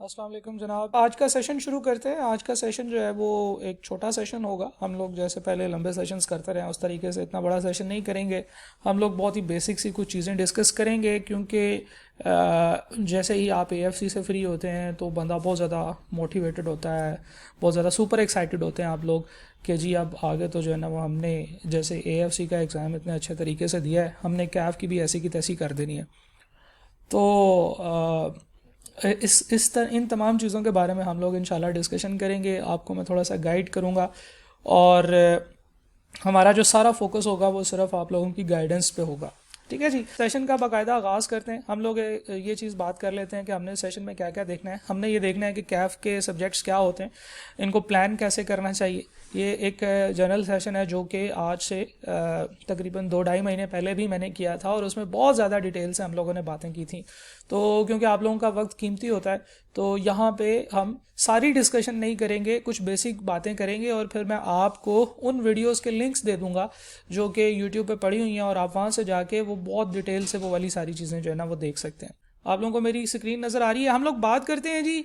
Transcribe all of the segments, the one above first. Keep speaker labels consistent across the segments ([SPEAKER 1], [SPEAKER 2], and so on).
[SPEAKER 1] अस्सलाम वालेकुम जनाब। आज का सेशन शुरू करते हैं। आज का सेशन जो है वो एक छोटा सेशन होगा। हम लोग जैसे पहले लंबे सेशंस करते रहे हैं उस तरीके से इतना बड़ा सेशन नहीं करेंगे। हम लोग बहुत ही बेसिक सी कुछ चीज़ें डिस्कस करेंगे क्योंकि जैसे ही आप एएफसी से फ्री होते हैं तो बंदा बहुत ज़्यादा मोटिवेटेड होता है, बहुत ज़्यादा सुपर एक्साइटेड होते हैं आप लोग कि जी अब आगे तो जो है ना वो हमने जैसे एएफसी का एग्ज़ाम इतने अच्छे तरीके से दिया है, हमने कैफ की भी ऐसी की तैसी कर देनी है। तो इन तमाम चीज़ों के बारे में हम लोग इंशाल्लाह डिस्कशन करेंगे। आपको मैं थोड़ा सा गाइड करूँगा और हमारा जो सारा फोकस होगा वो सिर्फ आप लोगों की गाइडेंस पे होगा। ठीक है जी। सेशन का बाकायदा आगाज़ करते हैं। हम लोग ये चीज़ बात कर लेते हैं कि हमने सेशन में क्या क्या देखना है। हमने ये देखना है कि कैफ के सब्जेक्ट्स क्या होते हैं, इनको प्लान कैसे करना चाहिए। ये एक जनरल सेशन है जो कि आज से तकरीबन 2-2.5 महीने पहले भी मैंने किया था और उसमें बहुत ज़्यादा डिटेल से हम लोगों ने बातें की थी। तो क्योंकि आप लोगों का वक्त कीमती होता है तो यहाँ पे हम सारी डिस्कशन नहीं करेंगे, कुछ बेसिक बातें करेंगे और फिर मैं आपको उन वीडियोस के लिंक्स दे दूंगा जो कि यूट्यूब पे पड़ी हुई हैं और आप वहाँ से जाके वो बहुत डिटेल से वो वाली सारी चीज़ें जो है ना वो देख सकते हैं। आप लोगों को मेरी स्क्रीन नज़र आ रही है। हम लोग बात करते हैं जी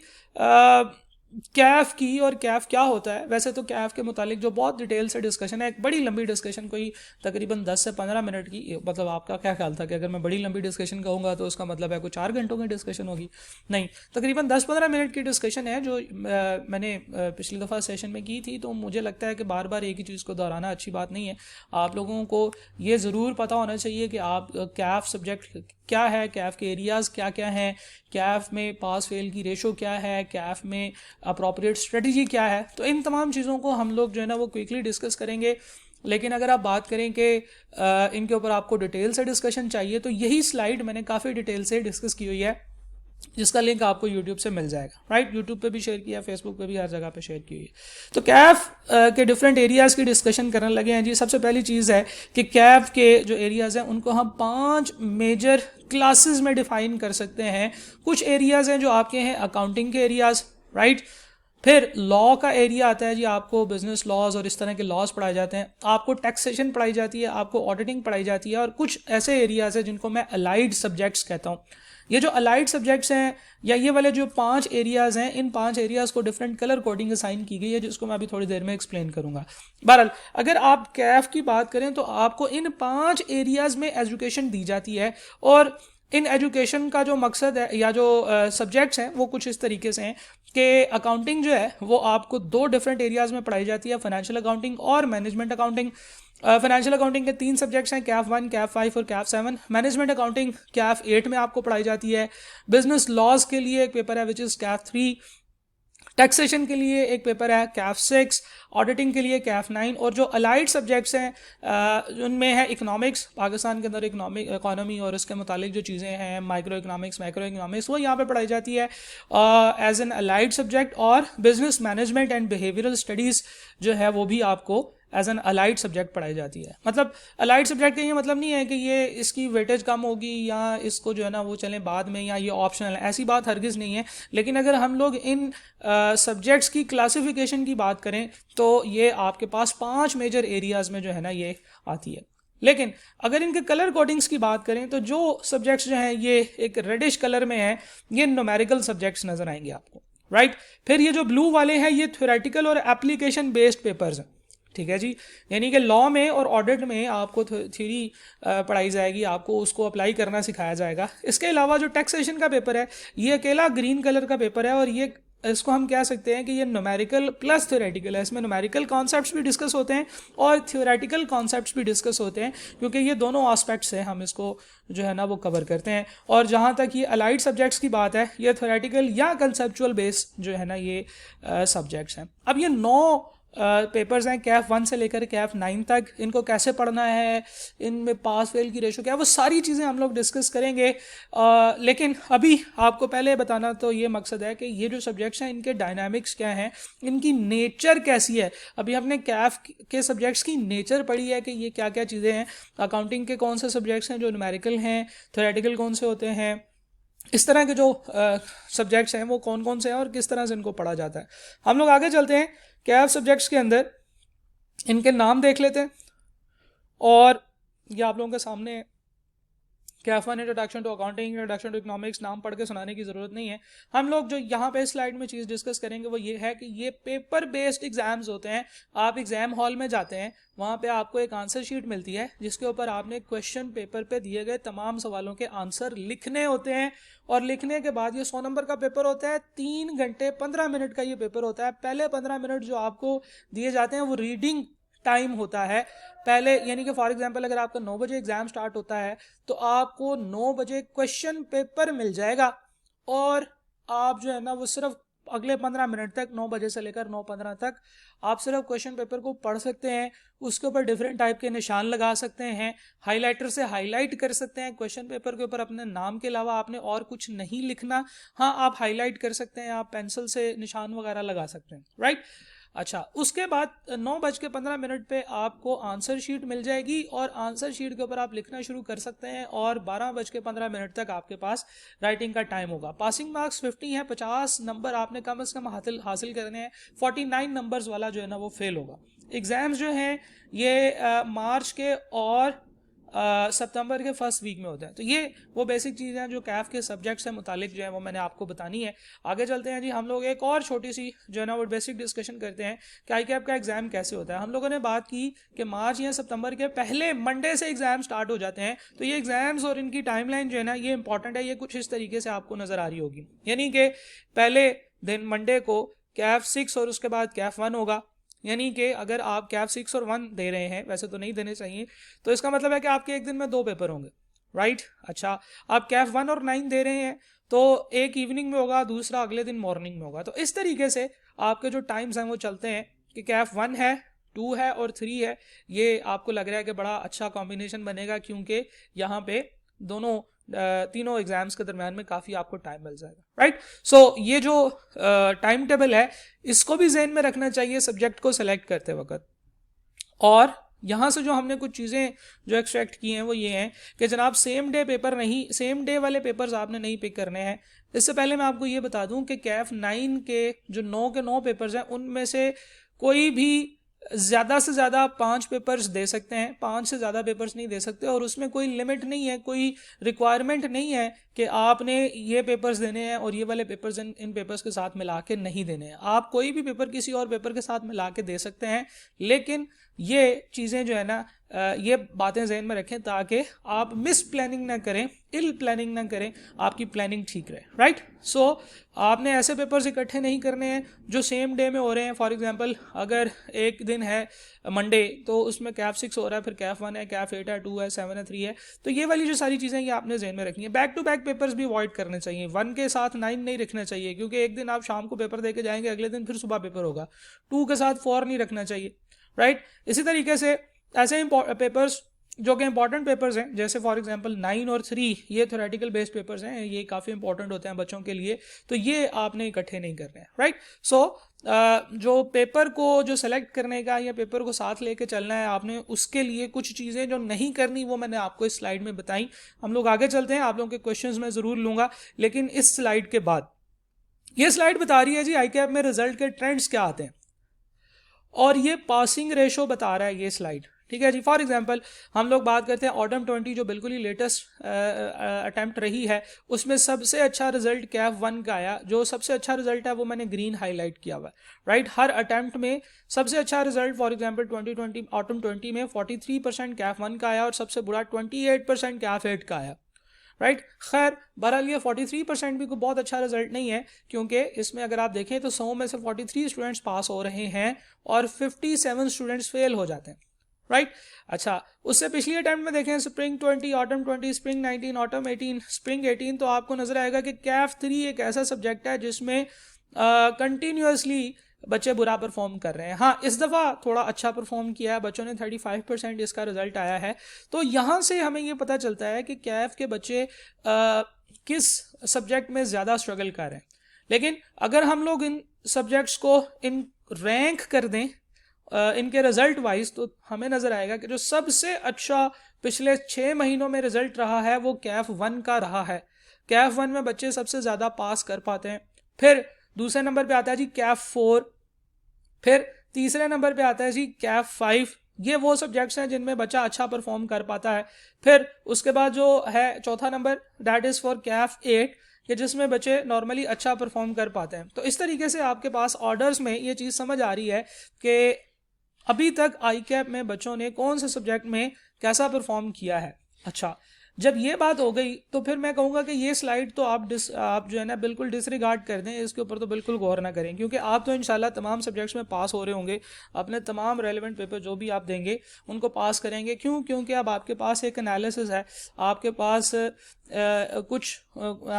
[SPEAKER 1] कैफ की और कैफ क्या होता है। वैसे तो कैफ के मुतालिक जो बहुत डिटेल से डिस्कशन है, एक बड़ी लंबी डिस्कशन, कोई तकरीबन 10 से 15 मिनट की। मतलब आपका क्या ख्याल था कि अगर मैं बड़ी लंबी डिस्कशन कहूँगा तो उसका मतलब है कोई 4 घंटों की डिस्कशन होगी? नहीं, तकरीबन 10-15 मिनट की डिस्कशन है जो मैंने पिछली दफ़ा सेशन में की थी। तो मुझे लगता है कि बार बार एक ही चीज़ को दोहराना अच्छी बात नहीं है। आप लोगों को ये ज़रूर पता होना चाहिए कि आप कैफ सब्जेक्ट क्या है, कैफ के एरियाज़ क्या क्या हैं, कैफ में पास फेल की रेशो क्या है, कैफ में अप्रोप्रिएट स्ट्रेटजी क्या है। तो इन तमाम चीज़ों को हम लोग जो है ना वो क्विकली डिस्कस करेंगे। लेकिन अगर आप बात करें कि इनके ऊपर आपको डिटेल से डिस्कशन चाहिए तो यही स्लाइड मैंने काफ़ी डिटेल से डिस्कस की हुई है जिसका लिंक आपको यूट्यूब से मिल जाएगा। राइट, यूट्यूब पे भी शेयर किया, फेसबुक पे भी, हर जगह पे शेयर की हुई है। तो कैफ के डिफरेंट एरियाज़ की डिस्कशन करने लगे हैं जी। सबसे पहली चीज़ है कि कैफ के जो एरियाज़ हैं उनको हम 5 मेजर क्लासेस में डिफाइन कर सकते हैं। कुछ एरियाज़ हैं जो आपके हैं अकाउंटिंग के एरियाज़, राइट। फिर लॉ का एरिया आता है जी, आपको बिजनेस लॉज और इस तरह के लॉज पढ़ाए जाते हैं, आपको टैक्सेशन पढ़ाई जाती है, आपको ऑडिटिंग पढ़ाई जाती है और कुछ ऐसे एरियाज हैं जिनको मैं अलाइड सब्जेक्ट्स कहता हूँ। ये जो अलाइड सब्जेक्ट्स हैं या ये वाले जो 5 एरियाज हैं, इन 5 एरियाज को डिफरेंट कलर कोडिंग असाइन की गई है जिसको मैं अभी थोड़ी देर में एक्सप्लेन करूंगा। बहरहाल अगर आप कैफ की बात करें तो आपको इन 5 एरियाज में एजुकेशन दी जाती है और इन एजुकेशन का जो मकसद है या जो सब्जेक्ट्स हैं वो कुछ इस तरीके से हैं कि अकाउंटिंग जो है वो आपको 2 डिफरेंट एरियाज में पढ़ाई जाती है, फाइनेंशियल अकाउंटिंग और मैनेजमेंट अकाउंटिंग। फाइनेंशियल अकाउंटिंग के 3 सब्जेक्ट्स हैं, कैफ 1, कैफ 5 और कैफ 7। मैनेजमेंट अकाउंटिंग कैफ 8 में आपको पढ़ाई जाती है। बिजनेस लॉज के लिए एक पेपर है विच इज़ कैफ 3। टैक्सेशन के लिए एक पेपर है कैफ 6। ऑडिटिंग के लिए कैफ 9। और जो अलाइड सब्जेक्ट्स हैं उनमें है इकोनॉमिक्स, पाकिस्तान के अंदर इकोनॉमी और उसके मुतालिक जो चीज़ें हैं, माइक्रो इकोनॉमिक्स, मैक्रो इकोनॉमिक्स, वो यहाँ पे पढ़ाई जाती है एज एन अलाइड सब्जेक्ट। और business management and behavioural studies जो है वो भी आपको एज एन अलाइड सब्जेक्ट पढ़ाई जाती है। मतलब अलाइड सब्जेक्ट का ये मतलब नहीं है कि ये इसकी वेटेज कम होगी या इसको जो है ना वो चलें बाद में या ये ऑप्शनल है, ऐसी बात हरगिज़ नहीं है। लेकिन अगर हम लोग इन सब्जेक्ट्स की क्लासिफिकेशन की बात करें तो ये आपके पास 5 मेजर एरियाज में जो है ना ये आती है। लेकिन अगर इनके कलर कोडिंग्स की बात करें तो जो सब्जेक्ट्स जो हैं ये एक रेडिश कलर में है, ये न्यूमेरिकल सब्जेक्ट्स नजर आएंगे आपको, राइट। फिर ये जो ब्लू वाले हैं ये थ्योरेटिकल और एप्लीकेशन बेस्ड पेपर्स हैं। ठीक है जी, यानी कि लॉ में और ऑडिट में आपको थ्योरी पढ़ाई जाएगी, आपको उसको अप्लाई करना सिखाया जाएगा। इसके अलावा जो टैक्सेशन का पेपर है ये अकेला ग्रीन कलर का पेपर है और ये इसको हम कह सकते हैं कि ये न्यूमेरिकल प्लस थ्योरेटिकल है। इसमें न्यूमेरिकल कॉन्सेप्ट्स भी डिस्कस होते हैं और थ्योरेटिकल कॉन्सेप्ट्स भी डिस्कस होते हैं क्योंकि ये दोनों एस्पेक्ट्स हैं, हम इसको जो है ना वो कवर करते हैं। और जहाँ तक ये अलाइड सब्जेक्ट्स की बात है, ये थ्योरेटिकल या कंसेप्चुअल बेस जो है ना ये सब्जेक्ट्स हैं। अब ये 9 पेपर्स हैं कैफ 1 से लेकर कैफ 9 तक। इनको कैसे पढ़ना है, इनमें पास फेल की रेशो क्या है, वो सारी चीज़ें हम लोग डिस्कस करेंगे। लेकिन अभी आपको पहले बताना तो ये मकसद है कि ये जो सब्जेक्ट्स हैं इनके डायनामिक्स क्या हैं, इनकी नेचर कैसी है। अभी हमने कैफ के सब्जेक्ट्स की नेचर पढ़ी है कि ये क्या क्या चीज़ें हैं। अकाउंटिंग के कौन से सब्जेक्ट्स हैं जो न्यूमेरिकल हैं, थ्योरेटिकल कौन से होते हैं, इस तरह के जो सब्जेक्ट्स हैं वो कौन कौन से हैं और किस तरह से इनको पढ़ा जाता है। हम लोग आगे चलते हैं। कैफ सब्जेक्ट्स के अंदर इनके नाम देख लेते हैं और ये आप लोगों के सामने CAF one introduction to accounting, introduction to economics, नाम पढ़ के सुनाने की जरूरत नहीं है। हम लोग जो यहाँ पे स्लाइड में चीज़ डिस्कस करेंगे वो ये है कि ये पेपर बेस्ड एग्जाम्स होते हैं। आप एग्जाम हॉल में जाते हैं, वहाँ पे आपको एक आंसर शीट मिलती है जिसके ऊपर आपने क्वेश्चन पेपर पे दिए गए तमाम सवालों के आंसर लिखने होते हैं, और लिखने के बाद ये 100 नंबर का पेपर होता है। 3 घंटे 15 मिनट का ये पेपर होता है। पहले 15 मिनट जो आपको दिए जाते हैं वो रीडिंग टाइम होता है पहले, यानी कि फॉर एग्जांपल अगर आपका 9 बजे एग्जाम स्टार्ट होता है तो आपको 9 बजे क्वेश्चन पेपर मिल जाएगा, और आप जो है ना वो सिर्फ अगले 15 मिनट तक 9 बजे से लेकर 9:15 तक आप सिर्फ क्वेश्चन पेपर को पढ़ सकते हैं। उसके ऊपर डिफरेंट टाइप के निशान लगा सकते हैं, हाइलाइटर से हाईलाइट कर सकते हैं। क्वेश्चन पेपर के ऊपर अपने नाम के अलावा आपने और कुछ नहीं लिखना। हाँ, आप हाईलाइट कर सकते हैं, आप पेंसिल से निशान वगैरह लगा सकते हैं, राइट। अच्छा, उसके बाद 9:15 पे आपको आंसर शीट मिल जाएगी, और आंसर शीट के ऊपर आप लिखना शुरू कर सकते हैं, और 12:15 तक आपके पास राइटिंग का टाइम होगा। पासिंग मार्क्स 50 है, 50 नंबर आपने कम से कम हासिल करने हैं। 49 नंबर्स वाला जो है ना वो फेल होगा। एग्जाम्स जो हैं ये मार्च के और सितंबर के फर्स्ट वीक में होते हैं। तो ये वो बेसिक चीज़ें हैं जो कैफ के सब्जेक्ट से मुतालिक जो है वो मैंने आपको बतानी है। आगे चलते हैं जी, हम लोग एक और छोटी सी जो है ना वो बेसिक डिस्कशन करते हैं कि आई कैप का एग्जाम कैसे होता है। हम लोगों ने बात की कि मार्च या सितंबर के पहले मंडे से एग्जाम स्टार्ट हो जाते हैं। तो ये एग्जाम्स और इनकी टाइमलाइन जो है ना ये इंपॉर्टेंट है। ये कुछ इस तरीके से आपको नजर आ रही होगी, यानी कि पहले दिन मंडे को कैफ 6 और उसके बाद कैफ 1 होगा। यानी कि अगर आप कैफ 6 और 1 दे रहे हैं, वैसे तो नहीं देने चाहिए, तो इसका मतलब है कि आपके एक दिन में 2 पेपर होंगे, राइट। अच्छा, आप कैफ 1 और 9 दे रहे हैं तो एक इवनिंग में होगा, दूसरा अगले दिन मॉर्निंग में होगा। तो इस तरीके से आपके जो टाइम्स हैं वो चलते हैं कि कैफ 1 है, 2 है और 3 है। ये आपको लग रहा है कि बड़ा अच्छा कॉम्बिनेशन बनेगा, क्योंकि यहाँ पे दोनों तीनों एग्जाम्स के दरम्यान में काफ़ी आपको टाइम मिल जाएगा, राइट। सो ये जो टाइम टेबल है इसको भी जहन में रखना चाहिए सब्जेक्ट को सेलेक्ट करते वक्त। और यहाँ से जो हमने कुछ चीज़ें जो एक्सट्रैक्ट की हैं वो ये हैं कि जनाब सेम डे वाले पेपर्स आपने नहीं पिक करने हैं। इससे पहले मैं आपको ये बता दूं कि कैफ 9 के जो 9 के 9 पेपर्स हैं उनमें से कोई भी ज़्यादा से ज़्यादा 5 पेपर्स दे सकते हैं, 5 से ज़्यादा पेपर्स नहीं दे सकते। और उसमें कोई लिमिट नहीं है, कोई रिक्वायरमेंट नहीं है कि आपने ये पेपर्स देने हैं और ये वाले पेपर्स इन पेपर्स के साथ मिला के नहीं देने हैं। आप कोई भी पेपर किसी और पेपर के साथ मिला के दे सकते हैं, लेकिन ये चीज़ें जो है ना ये बातें जहन में रखें ताकि आप मिस प्लानिंग ना करें, इल प्लानिंग ना करें, आपकी प्लानिंग ठीक रहे, राइट। सो आपने ऐसे पेपर्स इकट्ठे नहीं करने हैं जो सेम डे में हो रहे हैं। फॉर एग्जांपल अगर एक दिन है मंडे तो उसमें कैफ 6 हो रहा है, फिर कैफ 1 है, कैफ 8 है, 2 है, 7 है, 3 है। तो ये वाली जो सारी चीज़ें ये आपने जहन में रखनी है। बैक टू बैक पेपर्स भी अवॉइड करने चाहिए। 1 के साथ 9 नहीं रखना चाहिए, क्योंकि एक दिन आप शाम को पेपर दे के जाएंगे, अगले दिन फिर सुबह पेपर होगा। 2 के साथ 4 नहीं रखना चाहिए, राइट। इसी तरीके से ऐसे पेपर्स जो कि इंपॉर्टेंट पेपर्स हैं, जैसे फॉर एग्जांपल 9 और 3 ये थ्योरेटिकल बेस्ड पेपर्स हैं, ये काफ़ी इंपॉर्टेंट होते हैं बच्चों के लिए, तो ये आपने इकट्ठे नहीं करने हैं, राइट। सो जो पेपर को जो सेलेक्ट करने का या पेपर को साथ लेके चलना है आपने, उसके लिए कुछ चीज़ें जो नहीं करनी वो मैंने आपको इस स्लाइड में बताई। हम लोग आगे चलते हैं, आप लोगों के क्वेश्चंस मैं ज़रूर लूँगा, लेकिन इस स्लाइड के बाद ये स्लाइड बता रही है जी आई कैप में रिजल्ट के ट्रेंड्स क्या आते हैं, और ये पासिंग रेशो बता रहा है ये स्लाइड, ठीक है जी। फॉर एग्जांपल हम लोग बात करते हैं ऑटम 20 जो बिल्कुल ही लेटेस्ट अटेम्प्ट रही है, उसमें सबसे अच्छा रिजल्ट कैफ 1 का आया। जो सबसे अच्छा रिजल्ट है वो मैंने ग्रीन हाईलाइट किया हुआ है, राइट। हर अटेम्प्ट में सबसे अच्छा रिजल्ट फॉर एग्जांपल 2020 ऑटम 20 में 43% कैफ 1 का आया, और सबसे बुरा 28% कैफ 8 का आया, राइट। खैर बहरहाल ये 43% भी कोई बहुत अच्छा रिजल्ट नहीं है, क्योंकि इसमें अगर आप देखें तो 100 में से 43 स्टूडेंट्स पास हो रहे हैं और 57 स्टूडेंट्स फेल हो जाते हैं, राइट। अच्छा, उससे पिछली अटेम्प्ट में देखें spring 20, autumn 20, spring 19, autumn 18, spring 18, तो आपको नजर आएगा कि कैफ 3 एक ऐसा सब्जेक्ट है जिसमें कंटिन्यूसली बच्चे बुरा परफॉर्म कर रहे हैं। हाँ, इस दफ़ा थोड़ा अच्छा परफॉर्म किया है बच्चों ने, 35% इसका रिजल्ट आया है। तो यहाँ से हमें ये पता चलता है कि कैफ के बच्चे किस सब्जेक्ट में ज़्यादा स्ट्रगल कर रहे हैं। लेकिन अगर हम लोग इन सब्जेक्ट्स को इन रैंक कर दें इनके रिजल्ट वाइज, तो हमें नज़र आएगा कि जो सबसे अच्छा पिछले 6 महीनों में रिजल्ट रहा है वो कैफ 1 का रहा है। कैफ 1 में बच्चे सबसे ज़्यादा पास कर पाते हैं। फिर दूसरे नंबर पे आता है जी कैफ 4, फिर तीसरे नंबर पे आता है जी कैफ 5, ये वो सब्जेक्ट्स हैं जिनमें बच्चा अच्छा परफॉर्म कर पाता है। फिर उसके बाद जो है चौथा number, that is for Kaif 8, कि जिसमें बच्चे नॉर्मली अच्छा परफॉर्म कर पाते हैं। तो इस तरीके से आपके पास ऑर्डर्स में ये चीज़ समझ आ रही है कि अभी तक आई कैप में बच्चों ने कौन से सब्जेक्ट में कैसा परफॉर्म किया है। अच्छा, जब ये बात हो गई तो फिर मैं कहूँगा कि ये स्लाइड तो आप जो है ना बिल्कुल डिसरिगार्ड कर दें, इसके ऊपर तो बिल्कुल गौर ना करें, क्योंकि आप तो इंशाल्लाह तमाम सब्जेक्ट्स में पास हो रहे होंगे, अपने तमाम रेलेवेंट पेपर जो भी आप देंगे उनको पास करेंगे। क्यों? क्योंकि अब आपके पास एक एनालिसिस है, आपके पास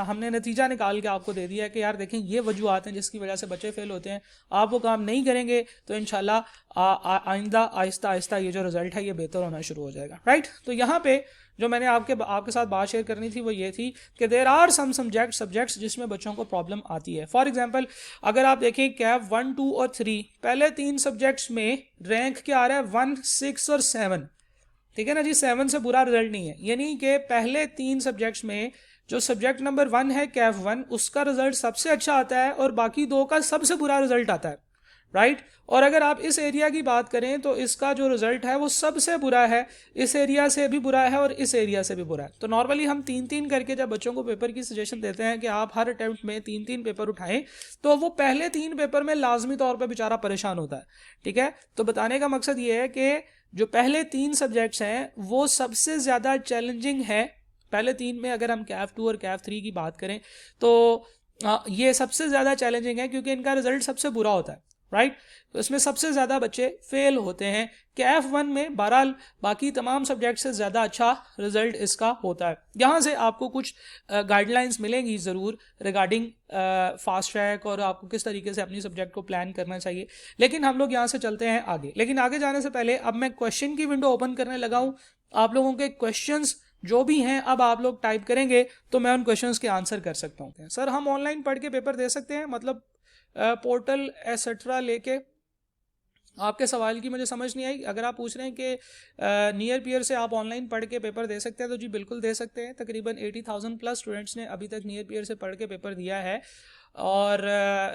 [SPEAKER 1] हमने नतीजा निकाल के आपको दे दिया है कि यार देखें ये वजूहत हैं जिसकी वजह से बच्चे फेल होते हैं। आप वो काम नहीं करेंगे तो इंशाल्लाह आइंदा आहिस्ता आहिस्ता ये जो रिजल्ट है ये बेहतर होना शुरू हो जाएगा, राइट। तो यहाँ पे जो मैंने आपके साथ बात शेयर करनी थी वो ये थी कि देयर आर सम सब्जेक्ट्स जिसमें बच्चों को प्रॉब्लम आती है। फॉर एग्जांपल अगर आप देखें कैफ 1, 2 और 3, पहले 3 सब्जेक्ट्स में रैंक क्या आ रहा है? 1, 6 और 7। ठीक है ना जी, 7 से बुरा रिजल्ट नहीं है, यानी कि पहले 3 सब्जेक्ट्स में जो सब्जेक्ट नंबर 1 है कैफ 1, उसका रिजल्ट सबसे अच्छा आता है और बाकी 2 का सबसे बुरा रिजल्ट आता है, राइट। और अगर आप इस एरिया की बात करें तो इसका जो रिजल्ट है वो सबसे बुरा है, इस एरिया से भी बुरा है और इस एरिया से भी बुरा है। तो नॉर्मली हम 3-3 करके जब बच्चों को पेपर की सजेशन देते हैं कि आप हर अटेम्प्ट में 3-3 पेपर उठाएं, तो वो पहले 3 पेपर में लाजमी तौर पर बेचारा परेशान होता है, ठीक है। तो बताने का मकसद ये है कि जो पहले 3 सब्जेक्ट्स हैं वो सबसे ज़्यादा चैलेंजिंग है। पहले 3 में अगर हम कैफ 2 और कैफ 3 की बात करें तो ये सबसे ज़्यादा चैलेंजिंग है क्योंकि इनका रिजल्ट सबसे बुरा होता है, राइट। तो इसमें सबसे ज़्यादा बच्चे फेल होते हैं। कैफ 1 में बहरहाल बाकी तमाम सब्जेक्ट से ज़्यादा अच्छा रिजल्ट इसका होता है। यहाँ से आपको कुछ गाइडलाइंस मिलेंगी ज़रूर रिगार्डिंग फास्ट ट्रैक और आपको किस तरीके से अपनी सब्जेक्ट को प्लान करना चाहिए। लेकिन हम लोग यहाँ से चलते हैं आगे। लेकिन आगे जाने से पहले अब मैं क्वेश्चन की विंडो ओपन करने लगा हूँ। आप लोगों के क्वेश्चंस जो भी हैं अब आप लोग टाइप करेंगे तो मैं उन क्वेश्चंस के आंसर कर सकता हूँ। सर हम ऑनलाइन पढ़ के पेपर दे सकते हैं, मतलब पोर्टल एसेट्रा लेके? आपके सवाल की मुझे समझ नहीं आई। अगर आप पूछ रहे हैं कि नियर पीयर से आप ऑनलाइन पढ़ के पेपर दे सकते हैं तो जी बिल्कुल दे सकते हैं। तकरीबन 80,000 प्लस स्टूडेंट्स ने अभी तक नियर पीयर से पढ़ के पेपर दिया है और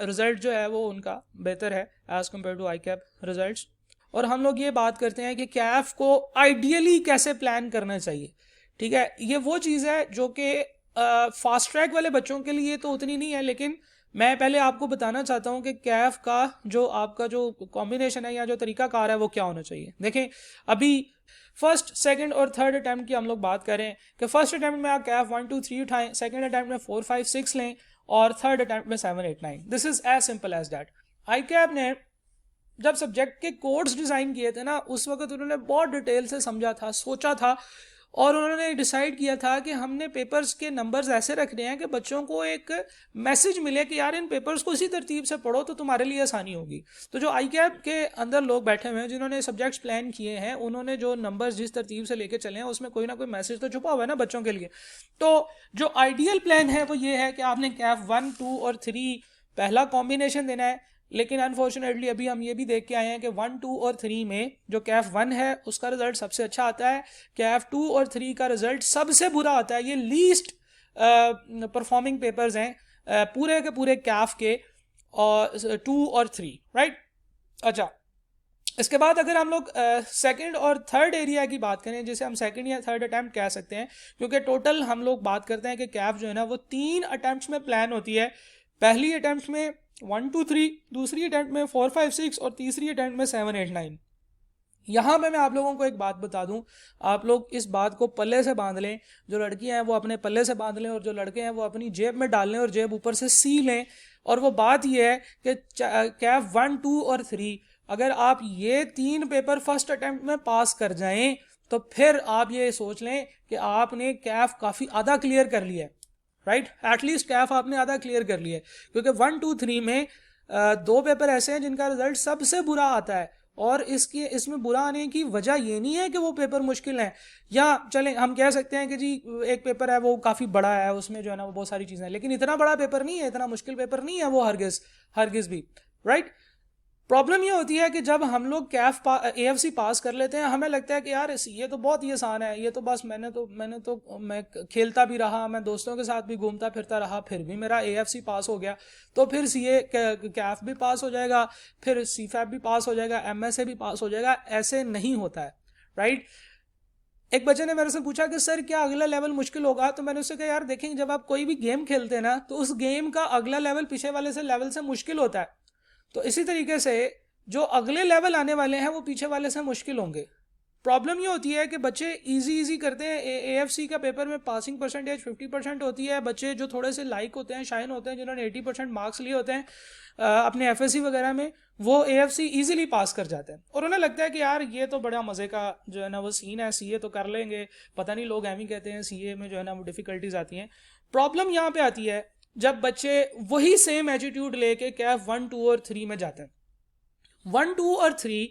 [SPEAKER 1] रिज़ल्ट जो है वो उनका बेहतर है as compare to ICAP result. और हम लोग ये बात करते हैं कि कैफ को आइडियली कैसे प्लान करना चाहिए, ठीक है। ये वो चीज़ है जो कि फास्ट ट्रैक वाले बच्चों के लिए तो उतनी नहीं है, लेकिन मैं पहले आपको बताना चाहता हूं कि कैफ का जो आपका जो कॉम्बिनेशन है या जो तरीकाकार है वो क्या होना चाहिए। देखें अभी फर्स्ट, सेकंड और थर्ड अटैम्प्ट की हम लोग बात करें कि फर्स्ट अटैम्प्ट में आप कैफ 1, 2, 3 उठाएं, सेकंड अटैम्प्ट में 4, 5, 6 लें और थर्ड अटैम्प्ट में 7, 8, 9। This is as simple as that. ICAP ने जब सब्जेक्ट के कोड्स डिज़ाइन किए थे ना, उस वक्त उन्होंने बहुत डिटेल से समझा था, सोचा था और उन्होंने डिसाइड किया था कि हमने पेपर्स के नंबर्स ऐसे रखने हैं कि बच्चों को एक मैसेज मिले कि यार इन पेपर्स को इसी तरतीब से पढ़ो तो तुम्हारे लिए आसानी होगी। तो जो आई कैप के अंदर लोग बैठे हुए हैं जिन्होंने सब्जेक्ट्स प्लान किए हैं, उन्होंने जो नंबर्स जिस तरतीब से लेके चले हैं उसमें कोई ना कोई मैसेज तो छुपा हुआ है ना बच्चों के लिए। तो जो आइडियल प्लान है वो ये है कि आपने कैफ 1, 2 और 3 पहला कॉम्बिनेशन देना है। लेकिन अनफॉर्चुनेटली अभी हम ये भी देख के आए हैं कि 1, 2 और 3 में जो कैफ 1 है उसका रिजल्ट सबसे अच्छा आता है, कैफ 2 और 3 का रिजल्ट सबसे बुरा आता है। ये लीस्ट परफॉर्मिंग पेपर्स हैं पूरे के पूरे कैफ के, और 2 और 3, राइट। अच्छा, इसके बाद अगर हम लोग सेकंड और थर्ड एरिया की बात करें, जिसे हम सेकंड या थर्ड अटैम्प्ट कह सकते हैं, क्योंकि टोटल हम लोग बात करते हैं कि कैफ जो है ना वो 3 अटैम्प्ट्स में प्लान होती है। पहली अटैम्प्ट में 1, 2, 3, दूसरी अटैम्प्ट में 4, 5, 6 और तीसरी अटैम्प्ट में 7, 8, 9। यहाँ पे मैं आप लोगों को एक बात बता दूं, आप लोग इस बात को पल्ले से बांध लें। जो लड़कियां हैं वो अपने पल्ले से बांध लें और जो लड़के हैं वो अपनी जेब में डाल लें और जेब ऊपर से सी लें। और वो बात ये है कि कैफ 1, 2 और 3 अगर आप ये 3 पेपर फर्स्ट अटैम्प्ट में पास कर जाएं तो फिर आप ये सोच लें कि आपने कैफ काफ़ी आधा क्लियर कर लिया है, राइट। एटलीस्ट कैफ आपने आधा क्लियर कर लिया है, क्योंकि 1, 2, 3 में 2 पेपर ऐसे हैं जिनका रिजल्ट सबसे बुरा आता है। और इसमें बुरा आने की वजह ये नहीं है कि वो पेपर मुश्किल हैं, या चलें हम कह सकते हैं कि जी एक पेपर है वो काफ़ी बड़ा है, उसमें जो है ना वो बहुत सारी चीज़ें हैं, लेकिन इतना बड़ा पेपर नहीं है, इतना मुश्किल पेपर नहीं है वो हरगिज़ भी, राइट। प्रॉब्लम ये होती है कि जब हम लोग कैफ एएफसी पास कर लेते हैं, हमें लगता है कि यार ये तो बहुत ही आसान है, ये तो बस मैं खेलता भी रहा, मैं दोस्तों के साथ भी घूमता फिरता रहा, फिर भी मेरा एएफसी पास हो गया, तो फिर सीए कैफ भी पास हो जाएगा, फिर सीफैप भी पास हो जाएगा, एमएसए भी पास हो जाएगा। ऐसे नहीं होता है, राइट। एक बच्चे ने मेरे से पूछा कि सर क्या अगला लेवल मुश्किल होगा, तो मैंने उससे कहा यार देखेंगे, जब आप कोई भी गेम खेलते हैं ना, तो उस गेम का अगला लेवल पीछे वाले से लेवल से मुश्किल होता है। तो इसी तरीके से जो अगले लेवल आने वाले हैं वो पीछे वाले से मुश्किल होंगे। प्रॉब्लम ये होती है कि बच्चे इजी करते हैं। एएफसी का पेपर में पासिंग परसेंटेज 50% होती है। बच्चे जो थोड़े से लाइक होते हैं, शाइन होते हैं, जिन्होंने 80% मार्क्स लिए होते हैं अपने एफएससी वगैरह में, वो एएफसी इजीली पास कर जाते हैं और उन्हें लगता है कि यार ये तो बड़ा मजे का जो है ना वो सीन है, सीए तो कर लेंगे। पता नहीं लोग एम ही कहते हैं, सीए में जो है ना वो डिफिकल्टीज आती हैं। प्रॉब्लम यहाँ पे आती है जब बच्चे वही सेम एटीट्यूड लेके कैफ 1, 2 और 3 में जाते हैं। 1, 2 और 3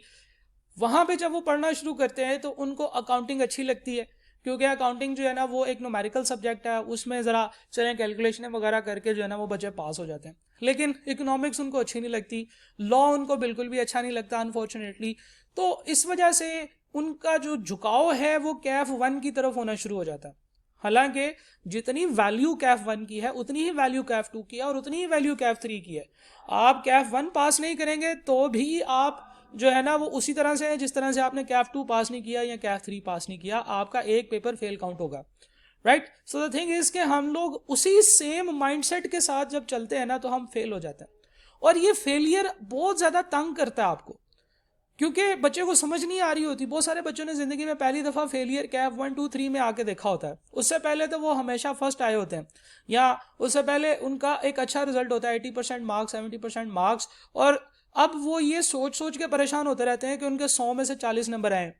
[SPEAKER 1] वहां पे जब वो पढ़ना शुरू करते हैं तो उनको अकाउंटिंग अच्छी लगती है, क्योंकि अकाउंटिंग जो है ना वो एक न्यूमेरिकल सब्जेक्ट है, उसमें ज़रा चलें कैलकुलेशन वगैरह करके जो है ना वो बच्चे पास हो जाते हैं। लेकिन इकोनॉमिक्स उनको अच्छी नहीं लगती, लॉ उनको बिल्कुल भी अच्छा नहीं लगता अनफॉर्चुनेटली। तो इस वजह से उनका जो झुकाव है वो कैफ 1 की तरफ होना शुरू हो जाता है। हालांकि जितनी वैल्यू कैफ 1 की है उतनी ही वैल्यू कैफ 2 की है और उतनी ही वैल्यू कैफ 3 की है। आप कैफ 1 पास नहीं करेंगे तो भी आप जो है ना वो उसी तरह से है जिस तरह से आपने कैफ 2 पास नहीं किया या कैफ 3 पास नहीं किया, आपका एक पेपर फेल काउंट होगा, right. So the thing is के हम लोग उसी सेम माइंडसेट के साथ जब चलते हैं ना तो हम फेल हो जाते हैं। और ये फेलियर बहुत ज़्यादा तंग करता है आपको, क्योंकि बच्चे को समझ नहीं आ रही होती। बहुत सारे बच्चों ने जिंदगी में पहली दफ़ा फेलियर कैफ 1, 2, 3 में आके देखा होता है। उससे पहले तो वो हमेशा फर्स्ट आए होते हैं, या उससे पहले उनका एक अच्छा रिजल्ट होता है, 80% मार्क्स, 70% मार्क्स, और अब वो ये सोच सोच के परेशान होते रहते हैं कि उनके 100 में से 40 नंबर आए।